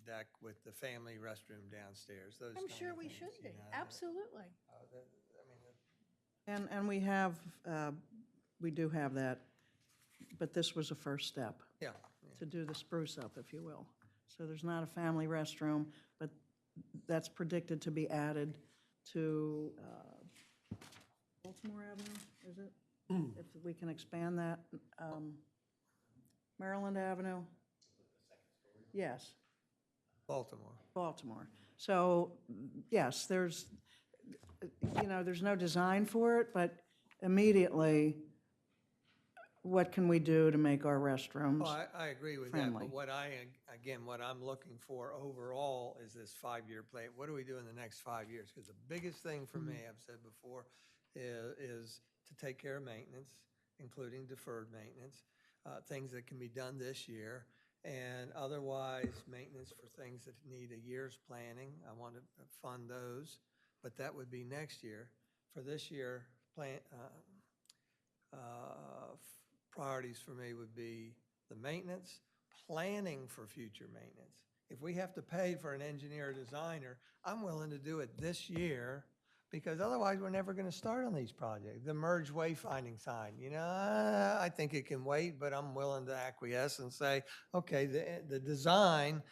deck with the family restroom downstairs? Those I'm kind sure of we things, should be, that- absolutely. And we have, we do have that, but this was a first step Yeah, to do the spruce up, if you will. So there's not a family restroom, but that's predicted to be added to Baltimore Avenue, is it? If we can expand that. Maryland Avenue? Yes, Baltimore. Baltimore. So, yes, there's no design for it, but immediately, what can we do to make our restrooms? Oh, I agree with that, friendly. but what I'm looking for overall is this 5-year plan. What do we do in the next 5 years? Because the biggest thing for me, I've said before, is to take care of maintenance, including deferred maintenance, things that can be done this year, and otherwise, maintenance for things that need a year's planning. I want to fund those, but that would be next year. For this year, priorities for me would be the maintenance, planning for future maintenance. If we have to pay for an engineer or designer, I'm willing to do it this year, because otherwise we're never going to start on these projects. The merge wayfinding sign, I think it can wait, but I'm willing to acquiesce and say, okay, the design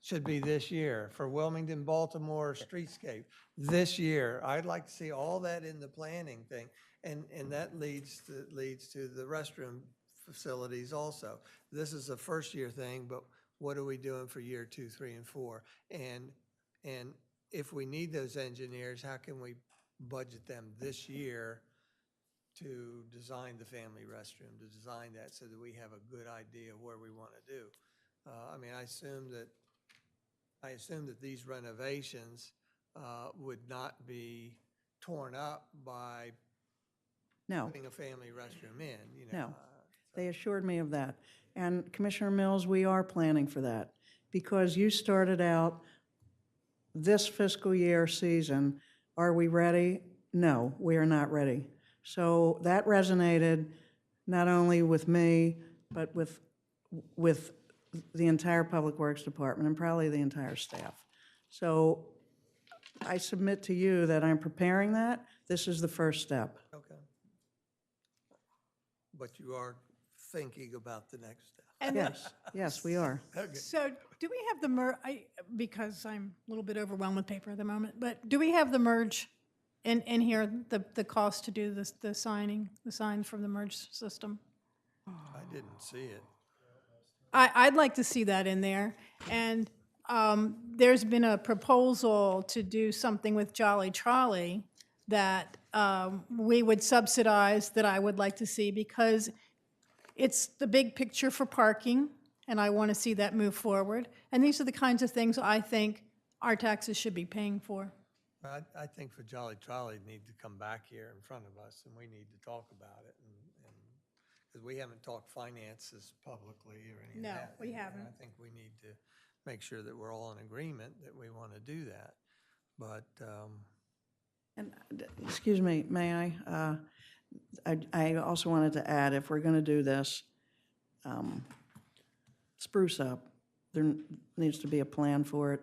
should be this year. For Wilmington, Baltimore streetscape, this year. I'd like to see all that in the planning thing. And that leads to the restroom facilities also. This is a first year thing, but what are we doing for year 2, 3, and 4? And if we need those engineers, how can we budget them this year to design the family restroom, to design that so that we have a good idea of where we want to do? I assume that these renovations would not be torn up by No. putting a family restroom in, No. They assured me of that. And Commissioner Mills, we are planning for that, because you started out this fiscal year season. Are we ready? No, we are not ready. So that resonated not only with me, but with the entire Public Works Department and probably the entire staff. So I submit to you that I'm preparing that. This is the first step. Okay. But you are thinking about the next step. And Yes, we are. so do we have the because I'm a little bit overwhelmed with paper at the moment, but do we have the merge in here, the cost to do the signs from the merge system? I didn't see it. I'd like to see that in there. And there's been a proposal to do something with Jolly Trolley that we would subsidize, that I would like to see, because it's the big picture for parking, and I want to see that move forward. And these are the kinds of things I think our taxes should be paying for. I think for Jolly Trolley, need to come back here in front of us, and we need to talk about it, and because we haven't talked finances publicly or any of No, that. we and haven't. I think we need to make sure that we're all in agreement that we want to do that. But, And, excuse me, may I? I also wanted to add, if we're going to do this, spruce up, there needs to be a plan for it.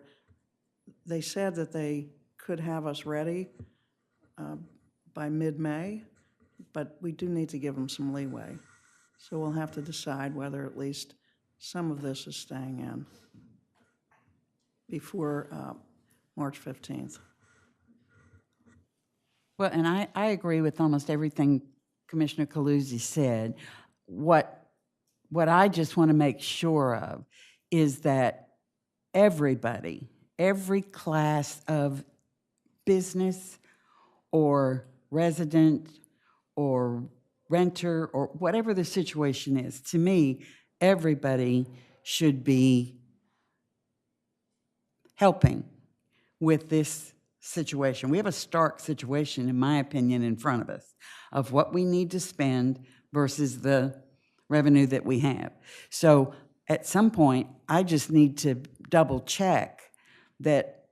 They said that they could have us ready by mid-May, but we do need to give them some leeway. So we'll have to decide whether at least some of this is staying in before March 15th. Well, and I agree with almost everything Commissioner Kaluzzi said. What I just want to make sure of is that everybody, every class of business or resident or renter or whatever the situation is, to me, everybody should be helping with this situation. We have a stark situation, in my opinion, in front of us of what we need to spend versus the revenue that we have. So at some point, I just need to double check that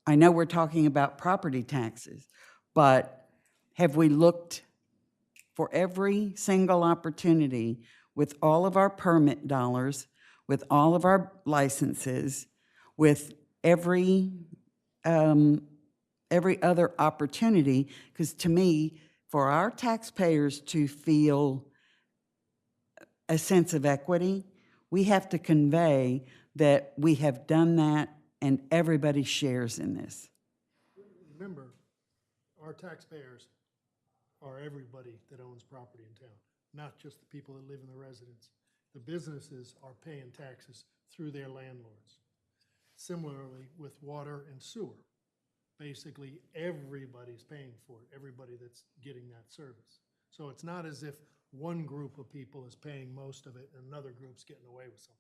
I know we're talking about property taxes, but have we looked for every single opportunity with all of our permit dollars, with all of our licenses, with every other opportunity? Because to me, for our taxpayers to feel a sense of equity, we have to convey that we have done that and everybody shares in this. Remember, our taxpayers are everybody that owns property in town, not just the people that live in the residence. The businesses are paying taxes through their landlords. Similarly with water and sewer. Basically, everybody's paying for it, everybody that's getting that service. So it's not as if one group of people is paying most of it and another group's getting away with something,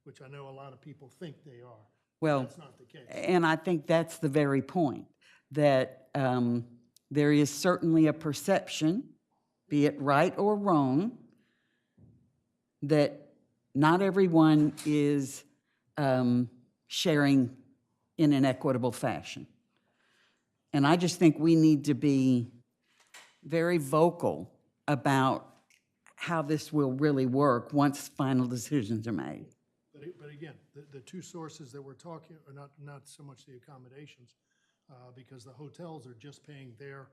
which I know a lot of people think they are. Well, That's not the case. and I think that's the very point, that there is certainly a perception, be it right or wrong, that not everyone is sharing in an equitable fashion. And I just think we need to be very vocal about how this will really work once final decisions are made. But again, the two sources that we're talking are not so much the accommodations, because the hotels are just paying their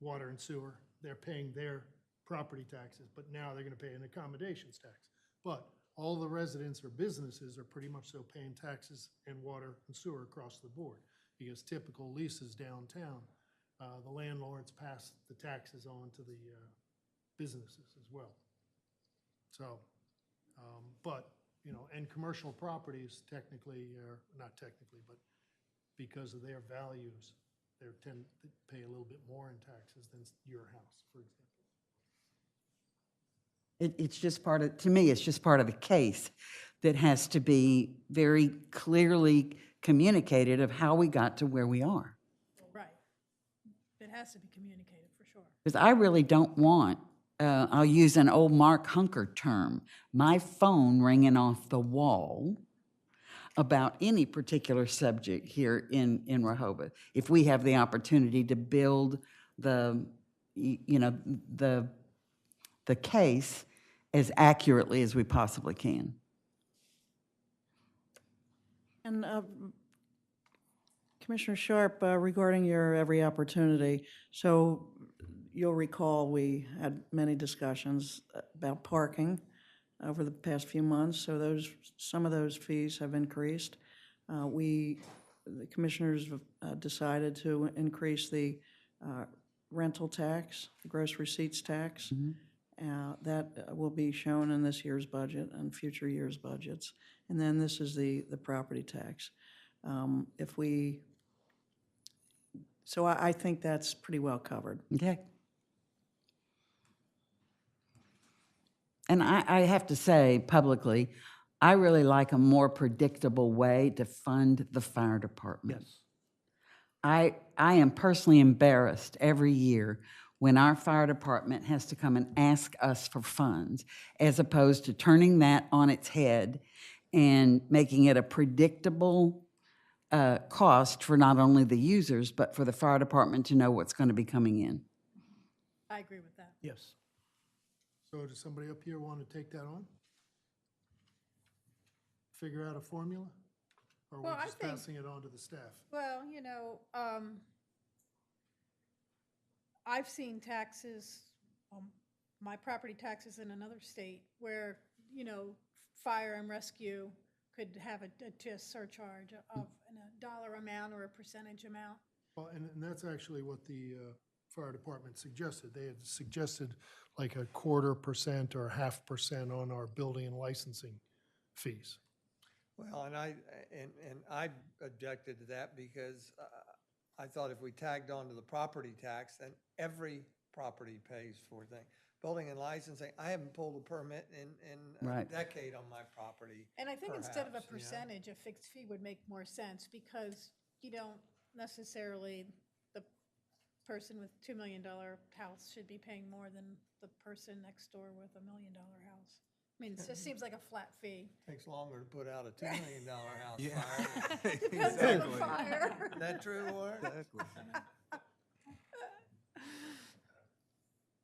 water and sewer, they're paying their property taxes, but now they're gonna pay an accommodations tax. But all the residents or businesses are pretty much so paying taxes and water and sewer across the board. Because typical leases downtown, the landlords pass the taxes on to the businesses as well. So, but, you know, and commercial properties technically, or not technically, but because of their values, they tend to pay a little bit more in taxes than your house, for example. It's just part of, to me, it's just part of the case that has to be very clearly communicated of how we got to where we are. Right. It has to be communicated, for sure. Because I really don't want, I'll use an old Mark Hunker term, my phone ringing off the wall about any particular subject here in Rehoboth. If we have the opportunity to build the case as accurately as we possibly can. And Commissioner Sharp, regarding your every opportunity, so you'll recall we had many discussions about parking over the past few months, so some of those fees have increased. The commissioners decided to increase the rental tax, the gross receipts tax. That will be shown in this year's budget and future years' budgets. And then this is the property tax. So I think that's pretty well covered. Okay. And I have to say publicly, I really like a more predictable way to fund the fire department. Yes. I am personally embarrassed every year when our fire department has to come and ask us for funds, as opposed to turning that on its head and making it a predictable cost for not only the users, but for the fire department to know what's going to be coming in. I agree with that. Yes. So does somebody up here want to take that on? Figure out a formula? Or Well, we're I just think- passing it on to the staff? Well, you know, I've seen taxes, my property taxes in another state where, you know, fire and rescue could have a surcharge of a dollar amount or a percentage amount. Well, and that's actually what the fire department suggested. They had suggested like a 1/4% or 0.5% on our building and licensing fees. Well, and I objected to that because I thought if we tagged on to the property tax, then every property pays for things. Building and licensing, I haven't pulled a permit in a Right. decade on my property. And I think instead of a perhaps, you know? percentage, a fixed fee would make more sense because you don't necessarily, the person with $2 million house should be paying more than the person next door with $1 million house. I mean, it just seems like a flat fee. Takes longer to put out a $2 million house Yeah. fire. Depends on the fire. Is that true, Warren? Exactly.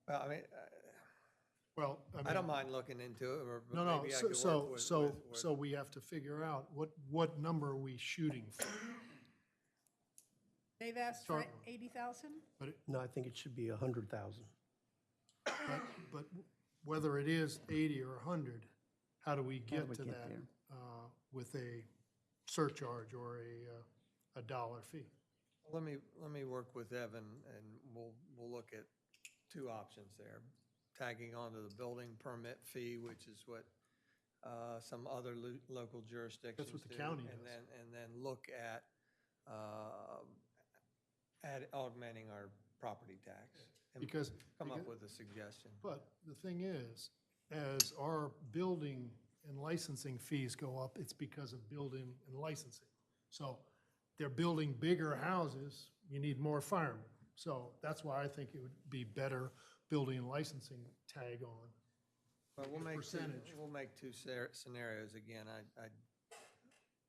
Well, I mean, Well, I don't mind looking into it, or No, no, maybe I so, could so, work with. so, with- so we have to figure out what number are we shooting for? They've asked for Start- 80,000? But, No, I think it should be 100,000. but whether it is 80 or 100, how do we get we to get that there? with a surcharge or a dollar fee? Let me work with Evan, and we'll look at two options there. Tagging onto the building permit fee, which is what some other local jurisdictions do. the county and does. then look at augmenting our property tax. And Because- come up because- with a suggestion. But the thing is, as our building and licensing fees go up, it's because of building and licensing. So they're building bigger houses, you need more firemen. So that's why I think it would be better building and licensing tag on. But we'll make percentage. we'll make two scenarios again.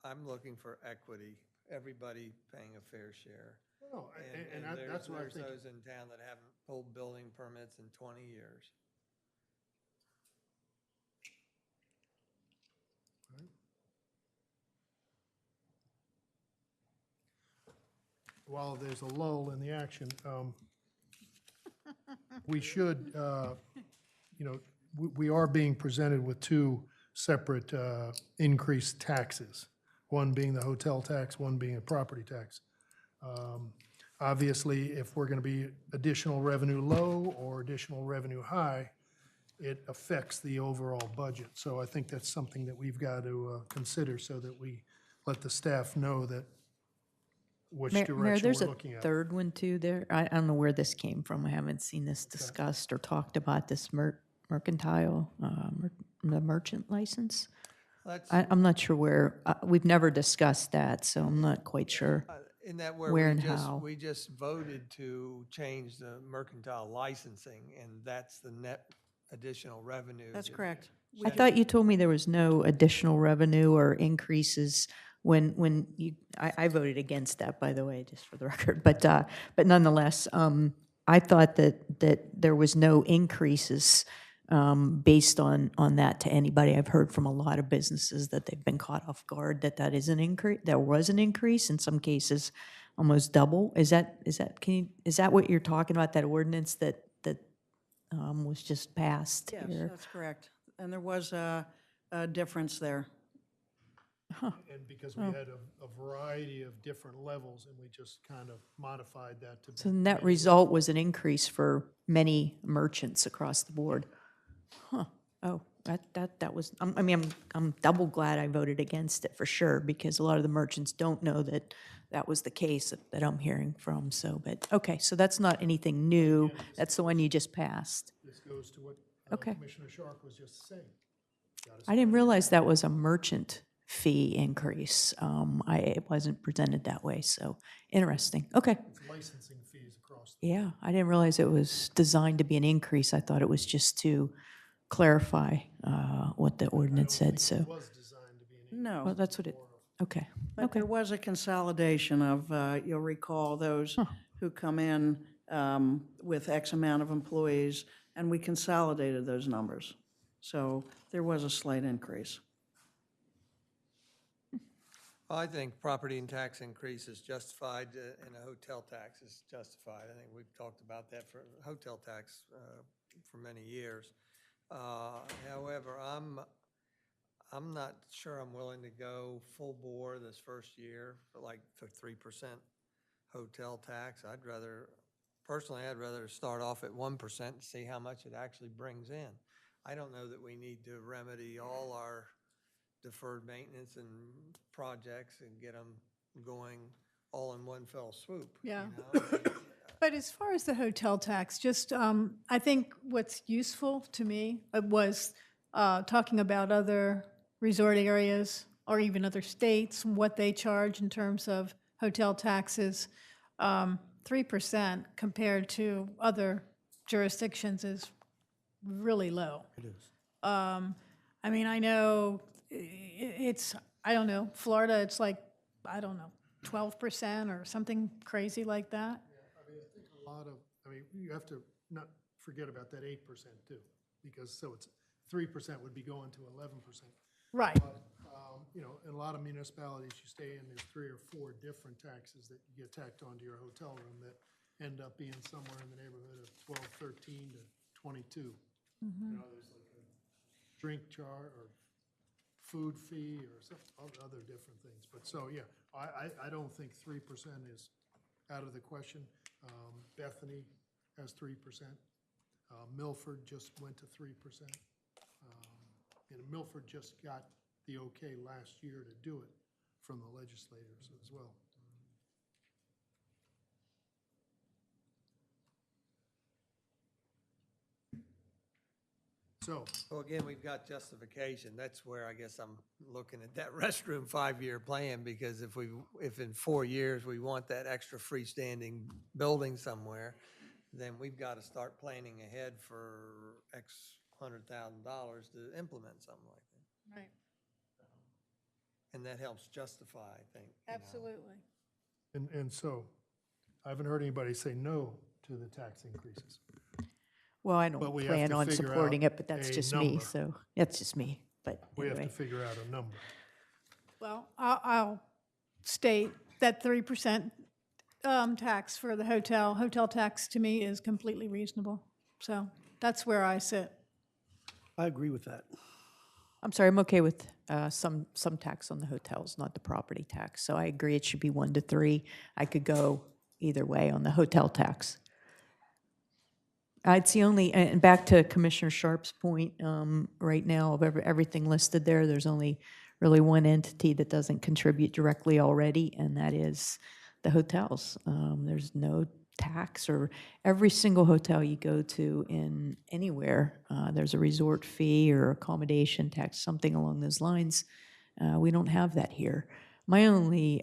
I'm looking for equity, everybody paying a fair share. No, and there's- that's what I there's think. those in town that haven't pulled building permits in 20 years. While there's a lull in the action, we should, we are being presented with two separate increased taxes, one being the hotel tax, one being a property tax. Obviously, if we're going to be additional revenue low or additional revenue high, it affects the overall budget. So I think that's something that we've got to consider so that we let the staff know that which Mayor, direction there's we're a looking at. third one too there. I don't know where this came from. I haven't seen this discussed or talked about, this mercantile, the merchant license. That's, I'm not sure where, we've never discussed that, so I'm not quite sure. in that where where and how. we just voted to change the mercantile licensing, and that's the net additional revenue. That's that- correct. I thought you told me there was no additional revenue or increases when you, I voted against that, by the way, just for the record. But nonetheless, I thought that there was no increases based on that to anybody. I've heard from a lot of businesses that they've been caught off guard that is an increase, there was an increase, in some cases almost double. Is that what you're talking about, that ordinance that was just passed Yes, here? that's correct. And there was a difference there. And because we had a variety of different levels, and we just kind of modified that to. So the net result was an increase for many merchants across the board. Huh, oh, that was, I'm double glad I voted against it for sure, because a lot of the merchants don't know that was the case that I'm hearing from, so, but, okay, so that's not anything new, that's the one you just passed. This goes to what Okay. Commissioner Sharp was just saying. I didn't realize that was a merchant fee increase. It wasn't presented that way, so, interesting, okay. It's licensing fees across. Yeah, I didn't realize it was designed to be an increase. I thought it was just to clarify what the ordinance said, so, It was designed to be an. No. well, that's what it, okay, But okay. there was a consolidation of, you'll recall, those who come in with X amount of employees, and we consolidated those numbers. So there was a slight increase. I think property and tax increase is justified, and a hotel tax is justified. I think we've talked about that for hotel tax for many years. However, I'm not sure I'm willing to go full bore this first year for like the 3% hotel tax. Personally, I'd rather start off at 1% and see how much it actually brings in. I don't know that we need to remedy all our deferred maintenance and projects and get them going all in one fell swoop. Yeah. You know? But as far as the hotel tax, just, I think what's useful to me was talking about other resort areas or even other states, what they charge in terms of hotel taxes. 3% compared to other jurisdictions is really low. It is. I mean, I know it's, I don't know, Florida, it's like, I don't know, 12% or something crazy like that. I mean, I think a lot of, I mean, you have to not forget about that 8% too, because so it's 3% would be going to 11%. Right. But, you know, in a lot of municipalities you stay in, there's 3 or 4 different taxes that you get tacked onto your hotel room that end up being somewhere in the neighborhood of 12, 13 to 22. You know, there's like a drink jar or food fee or some other different things. But so, yeah, I don't think 3% is out of the question. Bethany has 3%. Milford just went to 3%. And Milford just got the okay last year to do it from the legislators as well. So, Well, again, we've got justification. That's where I guess I'm looking at that restroom 5-year plan, because if in 4 years we want that extra freestanding building somewhere, then we've got to start planning ahead for X $100,000 to implement something like that. Right, And that helps justify, I think. you know. absolutely. and so, I haven't heard anybody say no to the tax increases. Well, I But don't we have plan to on figure supporting out it, but that's a just me, number. so, that's just me, but We have anyway. to figure out a number. Well, I'll state that 3% tax for the hotel tax to me is completely reasonable. So that's where I sit. I agree with that. I'm sorry, I'm okay with some tax on the hotels, not the property tax. So I agree it should be 1 to 3. I could go either way on the hotel tax. It's the only, and back to Commissioner Sharp's point, right now, of everything listed there, there's only really one entity that doesn't contribute directly already, and that is the hotels. There's no tax, or every single hotel you go to in anywhere, there's a resort fee or accommodation tax, something along those lines. We don't have that here. My only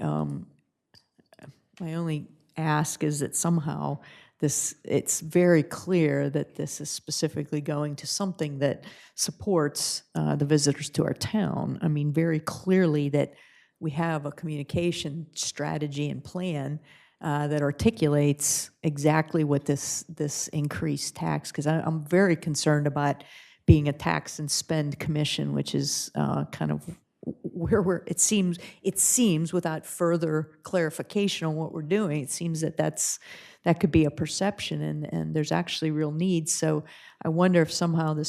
ask is that somehow it's very clear that this is specifically going to something that supports the visitors to our town. I mean, very clearly that we have a communication strategy and plan that articulates exactly what this increased tax, because I'm very concerned about being a tax and spend commission, which is kind of where it seems without further clarification on what we're doing, it seems that could be a perception, and there's actually real needs. So I wonder if somehow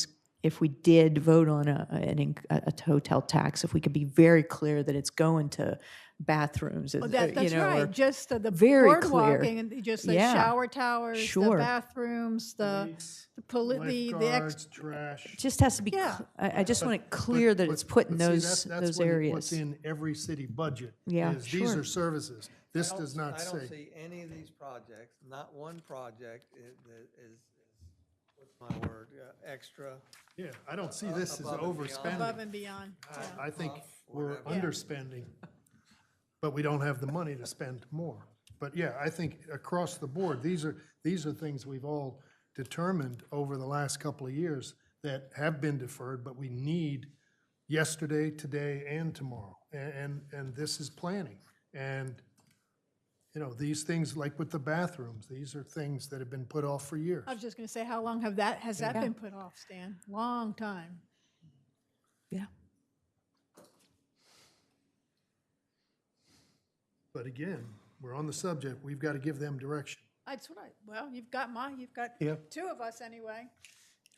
if we did vote on a hotel tax, if we could be very clear that it's going to bathrooms, Well, you that's know, or right, just the very boardwalk clear. and just the Yeah. shower towers, the Sure. bathrooms, the Lifeguards, trash. It just has to be, Yeah. I just want it clear that it's put in But see, those that's areas. what's in every city budget. Yeah, is These sure. are services. This does not I don't say. see any of these projects, not one project that is, what's my word, extra. Yeah, I don't see this as above and beyond. overspending. above and beyond. Yeah. I think Off, we're whatever. underspending, but we don't have the money to spend more. But yeah, I think across the board, these are things we've all determined over the last couple of years that have been deferred, but we need yesterday, today, and tomorrow. And this is planning. And, you know, these things, like with the bathrooms, these are things that have been put off for years. I was just going to say, how long has that been put off, Stan? Long time. Yeah. But again, we're on the subject, we've got to give them direction. That's right. Well, you've got Yeah. 2 of us anyway.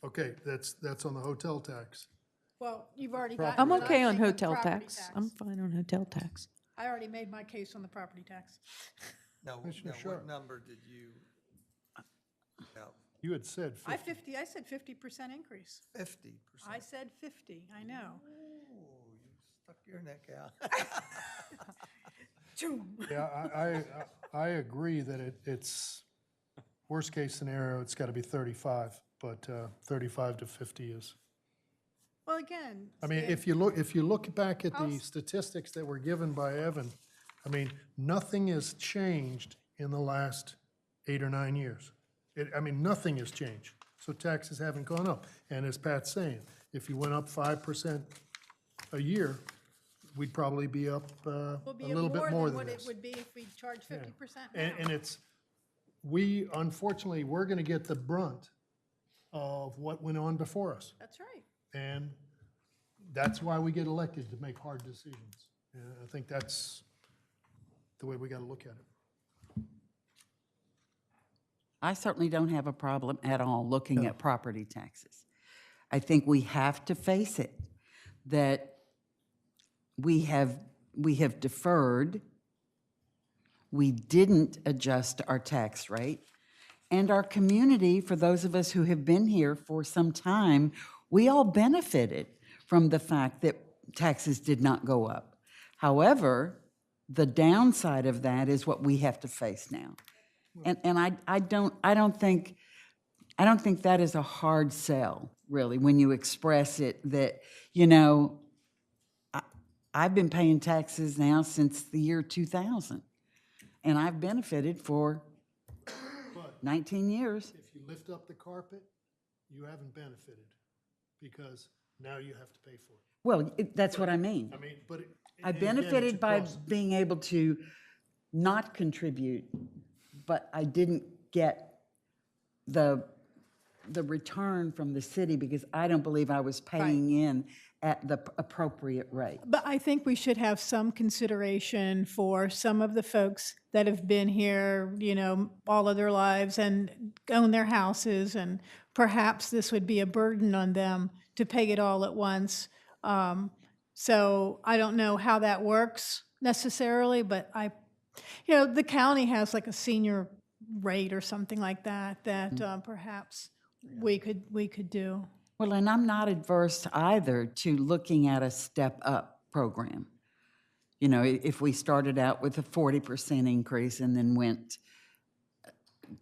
Okay, that's on the hotel tax. Well, you've already got. I'm what I okay on think hotel property tax. I'm fine on hotel tax. I already made my case on the property tax. Now, Commissioner what Sharp. number did you? Now, You had said 50. I said 50% increase. 50%. I said 50, I know. Ooh, you stuck your neck out. Yeah, I agree that it's, worst case scenario, it's got to be 35, but 35 to 50 is. Well, again. I mean, Stan, if you look back at the statistics that were given by Evan, I mean, nothing has changed in the last 8 or 9 years. I mean, nothing has changed. So taxes haven't gone up. And as Pat's saying, if you went up 5% a year, we'd probably be up a will be little bit more than than what it this. would be if we charged 50% And it's, unfortunately, we're gonna get the brunt of what went on before us. That's right. And that's why we get elected, to make hard decisions. And I think that's the way we gotta look at it. I certainly don't have a problem at all looking at property taxes. I think we have to face it, that we have deferred, we didn't adjust our tax rate, and our community, for those of us who have been here for some time, we all benefited from the fact that taxes did not go up. However, the downside of that is what we have to face now. And I don't think that is a hard sell, really, when you express it that, you know, I've been paying taxes now since the year 2000, and I've benefited for 19 years. If you lift up the carpet, you haven't benefited, because now you have to pay for it. Well, that's what I mean. I mean, but. I and again, it's benefited by across- being able to not contribute, but I didn't get the return from the city because I don't believe I was paying in at the appropriate rate. But I think we should have some consideration for some of the folks that have been here, you know, all of their lives and own their houses, and perhaps this would be a burden on them to pay it all at once. So I don't know how that works necessarily, but you know, the county has like a senior rate or something like that, that perhaps we could do. Well, and I'm not adverse either to looking at a step-up program. You know, if we started out with a 40% increase and then went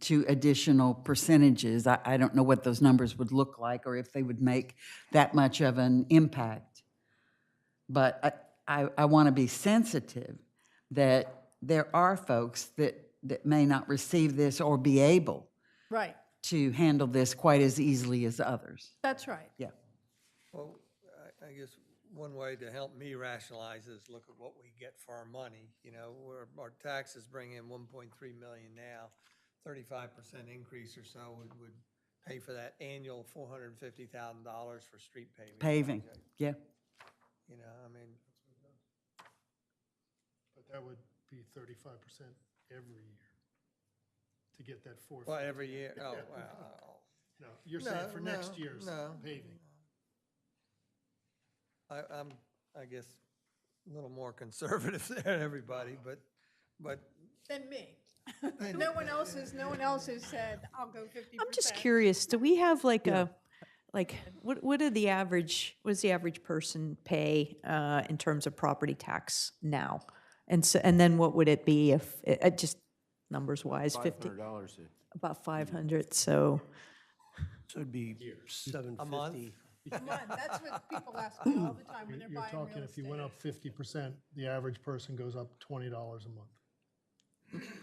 to additional percentages, I don't know what those numbers would look like or if they would make that much of an impact. But I want to be sensitive that there are folks that may not receive this or be able Right, to handle this quite as easily as others. that's right. Yeah. Well, I guess one way to help me rationalize is look at what we get for our money. You know, our taxes bring in 1.3 million now. 35% increase or so would pay for that annual $450,000 for street paving. Paving, project. yeah. You know, I mean, But that would be 35% every year to get that 450. well, every year, oh, wow. No, you're saying for next No, year's no. paving. I'm, I guess, a little more conservative than everybody, but. Than me. No one else has said, I'll go 50%. I'm just curious, do we have like what is the average person pay in terms of property tax now? And so, and then what would it be if, just numbers wise, 50? $500 About 500, so. So it'd be 750. A month, that's what people ask me all the time when they're You're buying real talking, if estate. you went up 50%, the average person goes up $20 a month.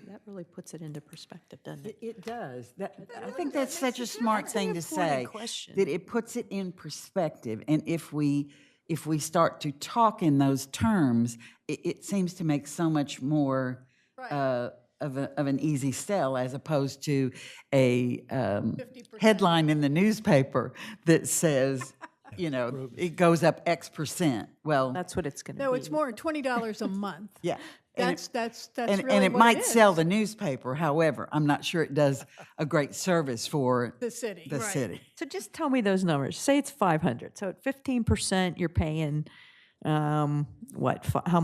That really puts it into perspective, doesn't it? It does. I think that's such a smart thing to important say, question. that it puts it in perspective. And if we start to talk in those terms, it seems to make so much more Right. of an easy sell as opposed to a 50%. headline in the newspaper that says, you know, it goes up X percent. Well, That's what it's going to be. No, it's more, $20 a month. yeah. That's And really it what might is. sell the newspaper, however, I'm not sure it does a great service for The city, the right. city. So just tell me those numbers. Say it's 500. So at 15%, you're paying, how much? How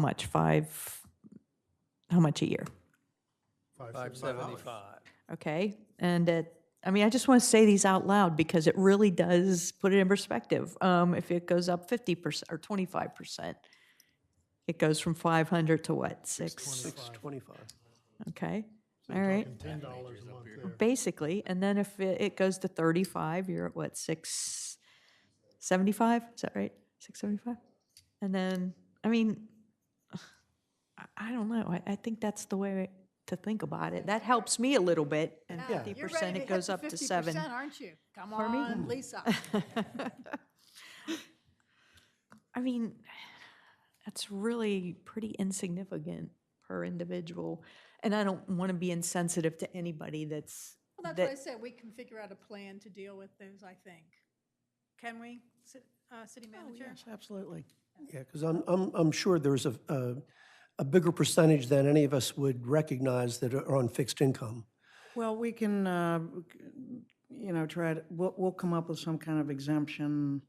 much a year? 575. okay? And I mean, I just want to say these out loud because it really does put it in perspective. If it goes up 50% or 25%, it goes from 500 to what, 625. Okay, So all you're right. talking $10 a month there. Basically, and then if it goes to 35, you're at what, 675? Is that right? 675? And then, I mean, I don't know. I think that's the way to think about it. That helps me a little bit. And You're ready 50%, to it goes hit up the to 7. 50%, aren't you? Come Pardon me? on, Lisa. I mean, that's really pretty insignificant per individual. And I don't want to be insensitive to anybody that's, Well, that's what I said, we can figure out a plan to deal with those, I think. Can we, city manager? Yes, absolutely. Yeah, because I'm sure there's a bigger percentage than any of us would recognize that are on fixed income. Well, we can, try to, we'll come up with some kind of exemption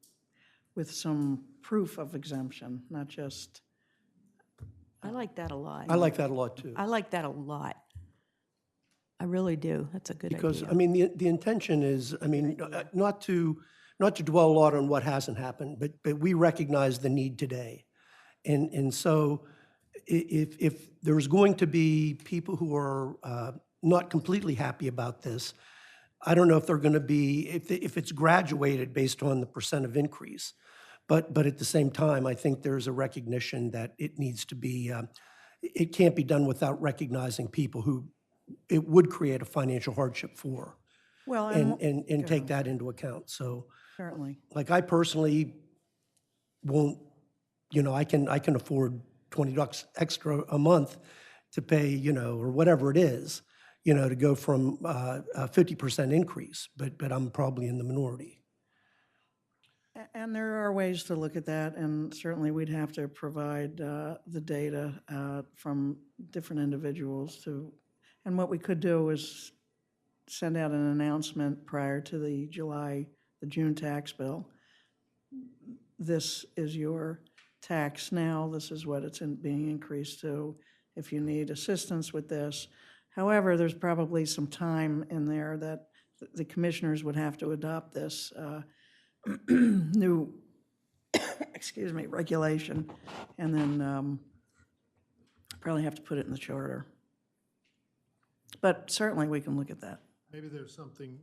with some proof of exemption, not just, I like that a lot. I like that a lot, too. I like that a lot. I really do. That's a good idea. Because, I mean, the intention is, I mean, not to dwell a lot on what hasn't happened, but we recognize the need today. And so if there's going to be people who are not completely happy about this, I don't know if they're going to be, if it's graduated based on the percent of increase. But at the same time, I think there's a recognition that it needs to be, it can't be done without recognizing people who it would create a financial hardship for, well, and take that into account. So, certainly. like, I personally won't, I can afford $20 extra a month to pay, or whatever it is, to go from a 50% increase, but I'm probably in the minority. And there are ways to look at that, and certainly we'd have to provide the data from different individuals to, and what we could do is send out an announcement prior to the June tax bill. This is your tax now, this is what it's being increased to, if you need assistance with this. However, there's probably some time in there that the commissioners would have to adopt this new, regulation, and then probably have to put it in the charter. But certainly, we can look at that. Maybe there's something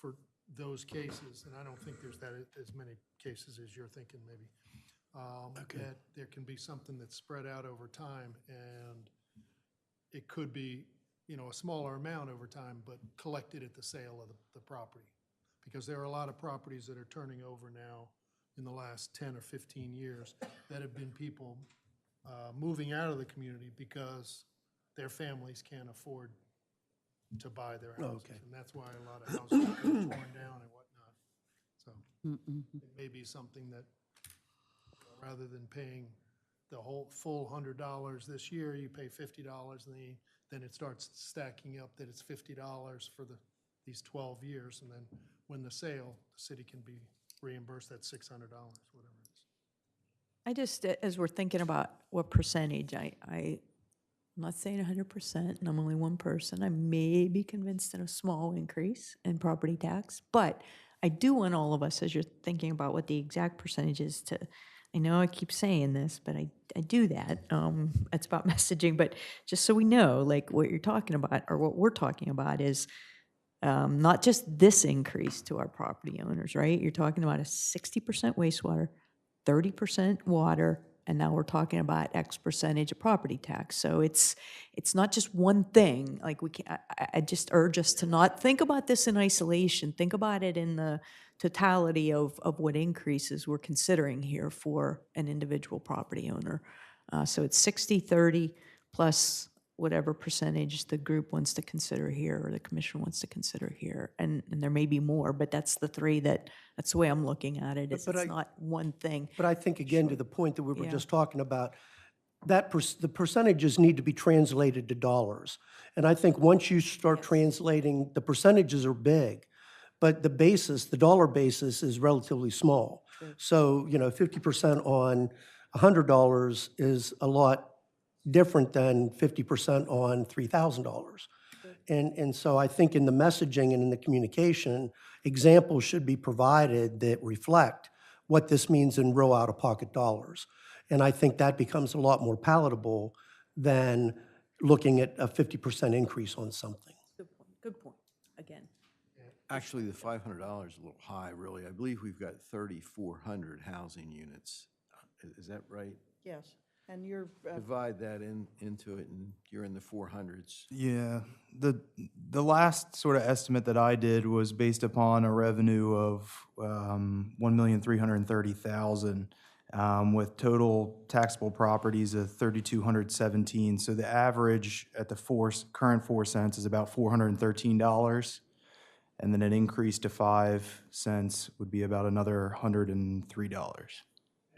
for those cases, and I don't think there's as many cases as you're thinking, maybe. That there can be something that's spread out over time, and it could be, a smaller amount over time, but collected at the sale of the property. Because there are a lot of properties that are turning over now in the last 10 or 15 years that have been people moving out of the community because their families can't afford to buy their houses. Okay. And that's why a lot of houses are torn down and whatnot. So it may be something that, rather than paying the whole full $100 this year, you pay $50, and then it starts stacking up that it's $50 for these 12 years, and then when the sale, the city can be reimbursed that $600, whatever it is. I just, as we're thinking about what percentage, I'm not saying 100%, and I'm only one person. I may be convinced in a small increase in property tax, but I do want all of us, as you're thinking about what the exact percentage is, to, I know I keep saying this, but I do that. It's about messaging, but just so we know, like, what you're talking about, or what we're talking about is not just this increase to our property owners, right? You're talking about a 60% wastewater, 30% water, and now we're talking about X percentage of property tax. So it's not just one thing. Like, I just urge us to not think about this in isolation. Think about it in the totality of what increases we're considering here for an individual property owner. So it's 60, 30 plus whatever percentage the group wants to consider here, or the commission wants to consider here. And there may be more, but that's the three that's the way I'm looking at it. It's not one thing. But I think, again, to the point that we were Yeah. just talking about, that the percentages need to be translated to dollars. And I think once you start translating, the percentages are big, but the dollar basis is relatively small. So, 50% on $100 is a lot different than 50% on $3,000. And so I think in the messaging and in the communication, examples should be provided that reflect what this means in real out-of-pocket dollars. And I think that becomes a lot more palatable than looking at a 50% increase on something. Good point, again. Actually, the $500 is a little high, really. I believe we've got 3,400 housing units. Is that right? Yes, and you're, Divide that into it, and you're in the 400s. Yeah, the last sort of estimate that I did was based upon a revenue of 1,330,000 with total taxable properties of 3,217. So the average at the current 4 cents is about $413. And then an increase to 5 cents would be about another $103.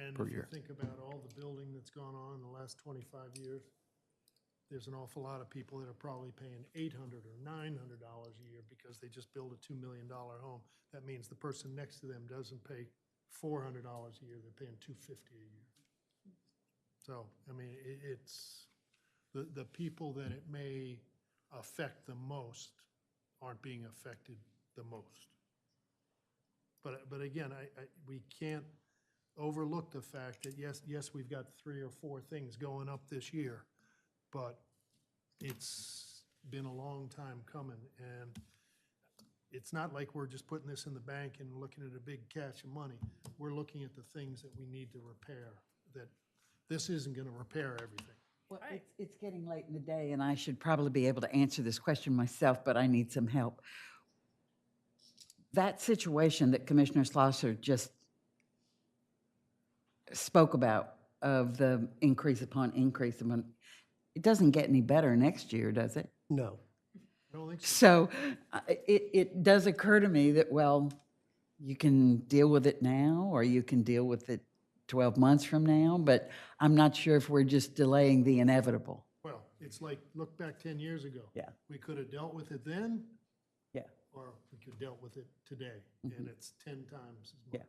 And Per if you year. think about all the building that's gone on in the last 25 years, there's an awful lot of people that are probably paying $800 or $900 a year because they just built a $2 million home. That means the person next to them doesn't pay $400 a year, they're paying $250 a year. So, I mean, it's, the people that it may affect the most aren't being affected the most. But again, we can't overlook the fact that yes, we've got 3 or 4 things going up this year, but it's been a long time coming, and it's not like we're just putting this in the bank and looking at a big catch of money. We're looking at the things that we need to repair, that this isn't gonna repair everything. Well, it's getting late in the day, and I should probably be able to answer this question myself, but I need some help. That situation that Commissioner Schlosser just spoke about, of the increase upon increase, it doesn't get any better next year, does it? No. I don't think so. So it does occur to me that, well, you can deal with it now, or you can deal with it 12 months from now, but I'm not sure if we're just delaying the inevitable. Well, it's like, look back 10 years ago. Yeah. We could have dealt with it then, Yeah. or we could have dealt with it today, and it's 10 times as Yeah. much.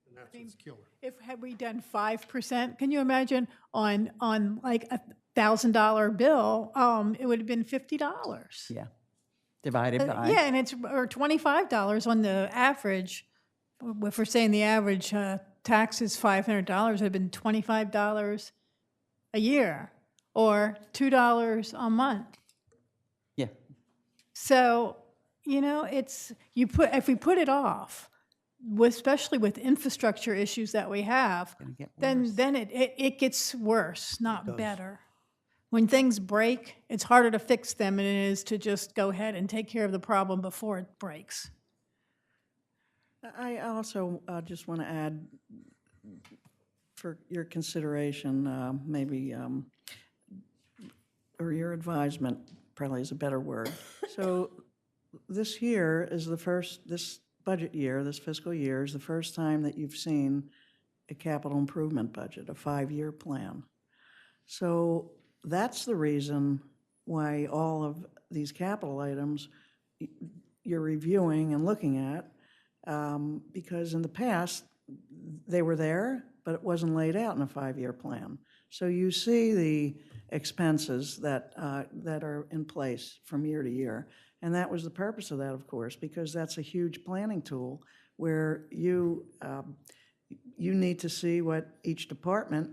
And that's what's killer. Had we done 5%, can you imagine on like $1,000 bill, it would have been $50. Yeah. Divided by. Yeah, and it's, or $25 on the average. If we're saying the average tax is $500, it'd have been $25 a year, or $2 a month. Yeah. So, it's, if we put it off, especially with infrastructure issues that we have, Gonna get then worse. it gets worse, not better. When things break, it's harder to fix them than it is to just go ahead and take care of the problem before it breaks. I also just want to add, for your consideration, maybe, or your advisement, probably is a better word. So this year is this budget year, this fiscal year, is the first time that you've seen a capital improvement budget, a 5-year plan. So that's the reason why all of these capital items you're reviewing and looking at, because in the past, they were there, but it wasn't laid out in a 5-year plan. So you see the expenses that are in place from year to year. And that was the purpose of that, of course, because that's a huge planning tool where you need to see what each department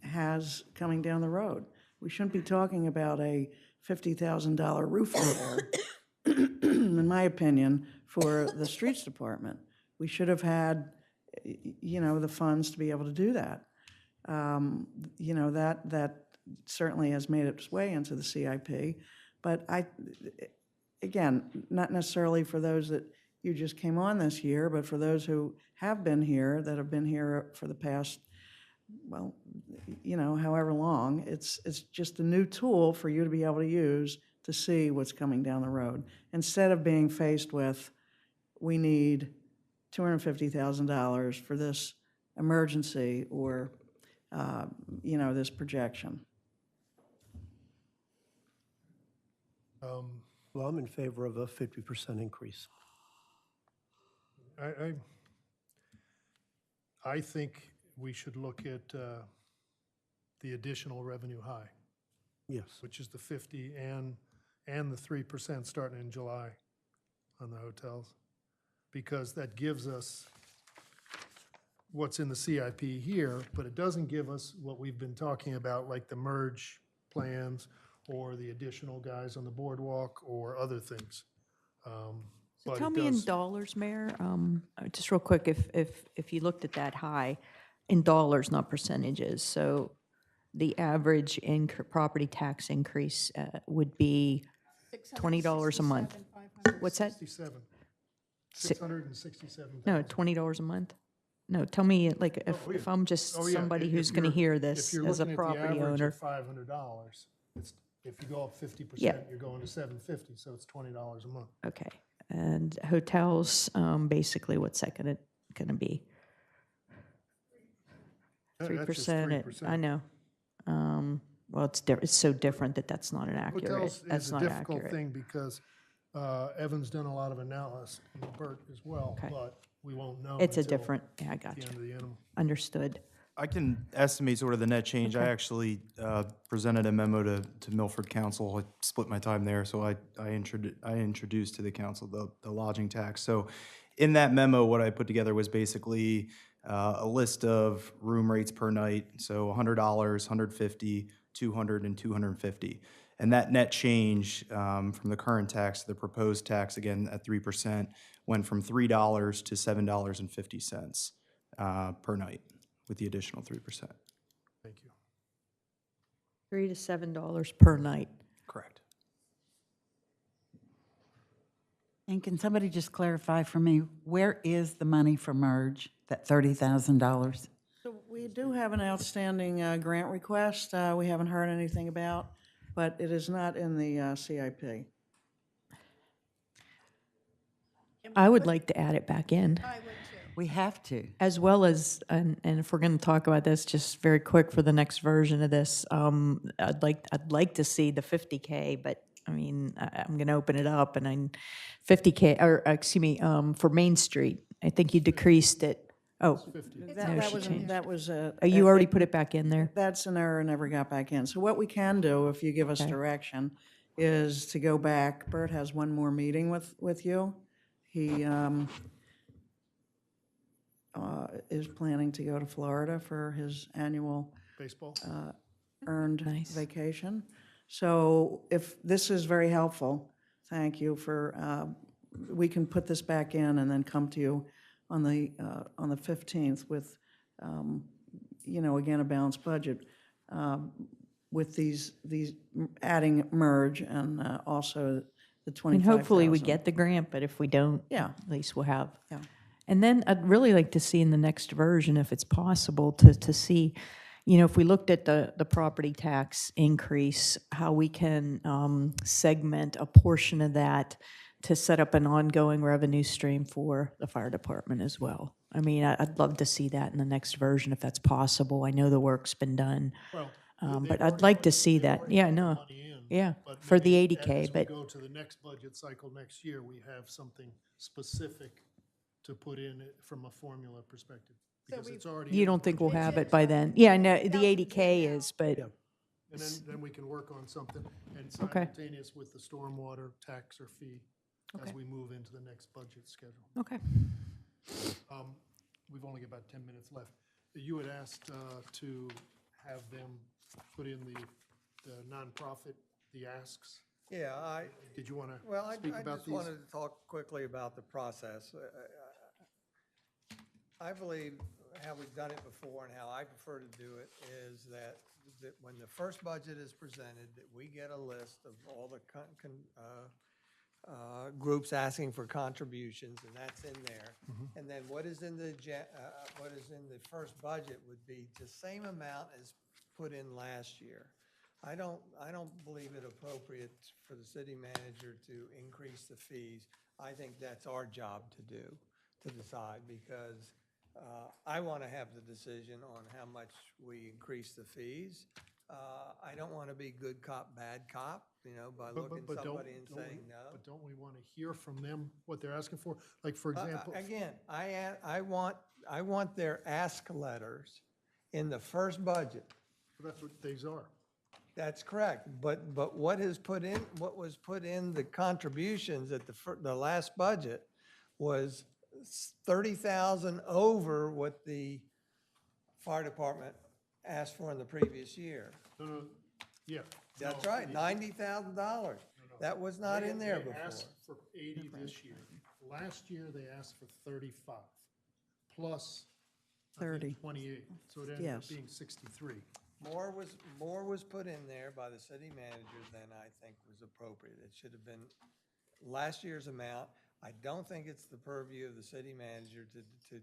has coming down the road. We shouldn't be talking about a $50,000 roof repair, in my opinion, for the streets department. We should have had, the funds to be able to do that. That certainly has made its way into the CIP. But again, not necessarily for those that you just came on this year, but for those who have been here, that have been here for the past, well, however long, it's just a new tool for you to be able to use to see what's coming down the road. Instead of being faced with, we need $250,000 for this emergency or, this projection. Well, I'm in favor of a 50% increase. I think we should look at the additional revenue high. Yes. which is the 50 and the 3% starting in July on the hotels. Because that gives us what's in the CIP here, but it doesn't give us what we've been talking about, like the merge plans or the additional guys on the boardwalk or other things. So But tell it me in does, dollars, Mayor, just real quick, if you looked at that high, in dollars, not percentages, so the average property tax increase would be $20 a month. What's that? 67, Si- 667,000. No, $20 a month? No, tell me, like, if I'm just Oh, yeah, somebody if who's going to you're- hear if this you're as a looking at the property average owner. of $500, it's, if you go up 50%, Yeah. you're going to 750, so it's $20 a month. Okay, and hotels, basically, what's that going to be? That's just 3%? 3%. I know. Well, it's so different that that's not an accurate, Hotels that's is a not difficult accurate. thing because Evan's done a lot of analysis, and Bert as well, Okay. but we won't know It's a until different, yeah, I the got you. end of the animal. Understood. I can estimate sort of the net change. I Okay. actually presented a memo to Milford Council. I split my time there, so I introduced to the council the lodging tax. So in that memo, what I put together was basically a list of room rates per night. So $100, $150, $200, and $250. And that net change from the current tax to the proposed tax, again at 3%, went from $3 to $7.50 per night, with the additional 3%. Thank you. $3 to $7 per night. Correct. And can somebody just clarify for me, where is the money for merge, that $30,000? So we do have an outstanding grant request we haven't heard anything about, but it is not in the CIP. I would like to add it back in, I would too. We have to. as well as, and if we're going to talk about this, just very quick for the next version of this, I'd like to see the 50K, but I mean, I'm going to open it up, and 50K, or excuse me, for Main Street, I think you decreased it. Oh, No, she changed. That was a. you already put it back in there? That's an error, never got back in. So what we can do, if you give us direction, is to go back. Bert has one more meeting with you. He is planning to go to Florida for his annual Baseball? earned Nice. vacation. So if this is very helpful, thank you for, we can put this back in and then come to you on the 15th with, again, a balanced budget with these adding merge and also the 25,000. And hopefully we get the grant, but if we don't, Yeah. at least we'll have. Yeah. And then I'd really like to see in the next version, if it's possible, to see, if we looked at the property tax increase, how we can segment a portion of that to set up an ongoing revenue stream for the fire department as well. I mean, I'd love to see that in the next version if that's possible. I know the work's been done, Well, but I'd like to see that. Yeah, no, yeah, for the 80K, As we but go to the next budget cycle next year, we have something specific to put in it from a formula perspective. Because it's already. you in the don't think we'll budget. have it by then? Yeah, no, the Thousands 80K now. is, but, And then we can work on something and Okay. simultaneous with the stormwater tax or fee as Okay. we move into the next budget schedule. okay. We've only got about 10 minutes left. You had asked to have them put in the nonprofit, the asks. Yeah, Did you want to well, I speak about just these? wanted to talk quickly about the process. I believe how we've done it before and how I prefer to do it is that when the first budget is presented, that we get a list of all the groups asking for contributions, and that's in there. And then what is in the first budget would be the same amount as put in last year. I don't believe it appropriate for the city manager to increase the fees. I think that's our job to do, to decide, because I want to have the decision on how much we increase the fees. I don't want to be good cop, bad cop, by looking But don't- somebody and don't we- saying no. But don't we want to hear from them what they're asking for? Like, for example, Again, I want their ask letters in the first budget. that's what these are. That's correct, but what was put in the contributions at the last budget was 30,000 over what the fire department asked for in the previous year. No, yeah. That's no, right, $90,000. That was not in there They before. asked for 80 this year. Last year, they asked for 35, plus, I think, 30. 28, so it ended up Yes. being 63. More was put in there by the city manager than I think was appropriate. It should have been last year's amount. I don't think it's the purview of the city manager to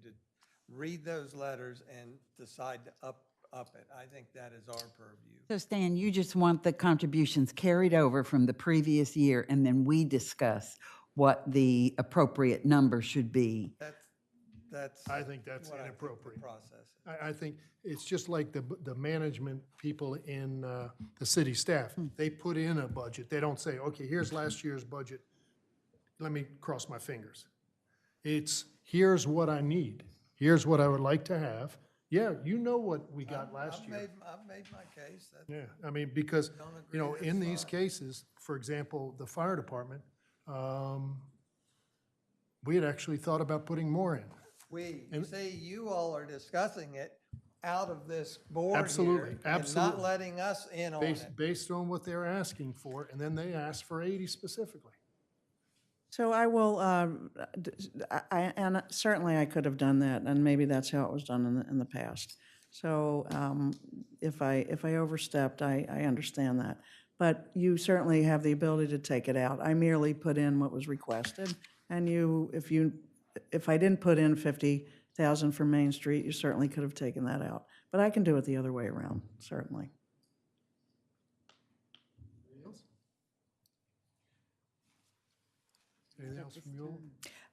read those letters and decide to up it. I think that is our purview. So Stan, you just want the contributions carried over from the previous year, and then we discuss what the appropriate number should be. That's. I think that's what I think the inappropriate. process is. I think it's just like the management people in the city staff. They put in a budget. They don't say, okay, here's last year's budget. Let me cross my fingers. It's, here's what I need. Here's what I would like to have. Yeah, you know what we got last year. I've made my case. Yeah, I mean, because, Don't you know, agree, in that's these fine. cases, for example, the fire department, we had actually thought about putting more in. You see, you all are discussing it out of this board Absolutely, here and absolutely. not letting us in on Based, it. based on what they're asking for, and then they asked for 80 specifically. So I will, and certainly I could have done that, and maybe that's how it was done in the past. So if I overstepped, I understand that. But you certainly have the ability to take it out. I merely put in what was requested, and if I didn't put in 50,000 for Main Street, you certainly could have taken that out. But I can do it the other way around, certainly. Anything else from you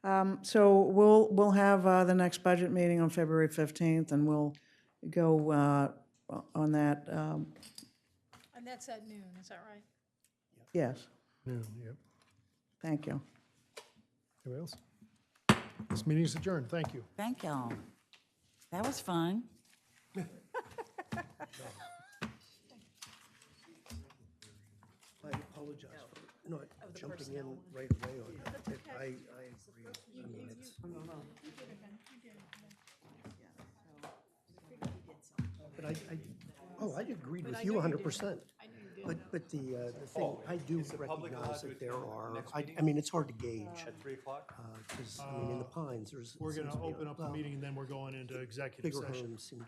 all? So we'll have the next budget meeting on February 15th, and we'll go on that, And that's at noon, is that right? yes, Yeah, yep. thank you. Anybody else? This meeting is adjourned. Thank you. Thank y'all. That was fun. I apologize for not jumping in right away on that. I agree. I mean, it's. But I agreed with you 100%. But the thing, I do recognize that there are, I mean, it's hard to gauge. At 3 o'clock? Because, I mean, in the Pines, there's. We're going to seems to be open up the well, meeting, and then we're going into executive Bigger session. homes seem to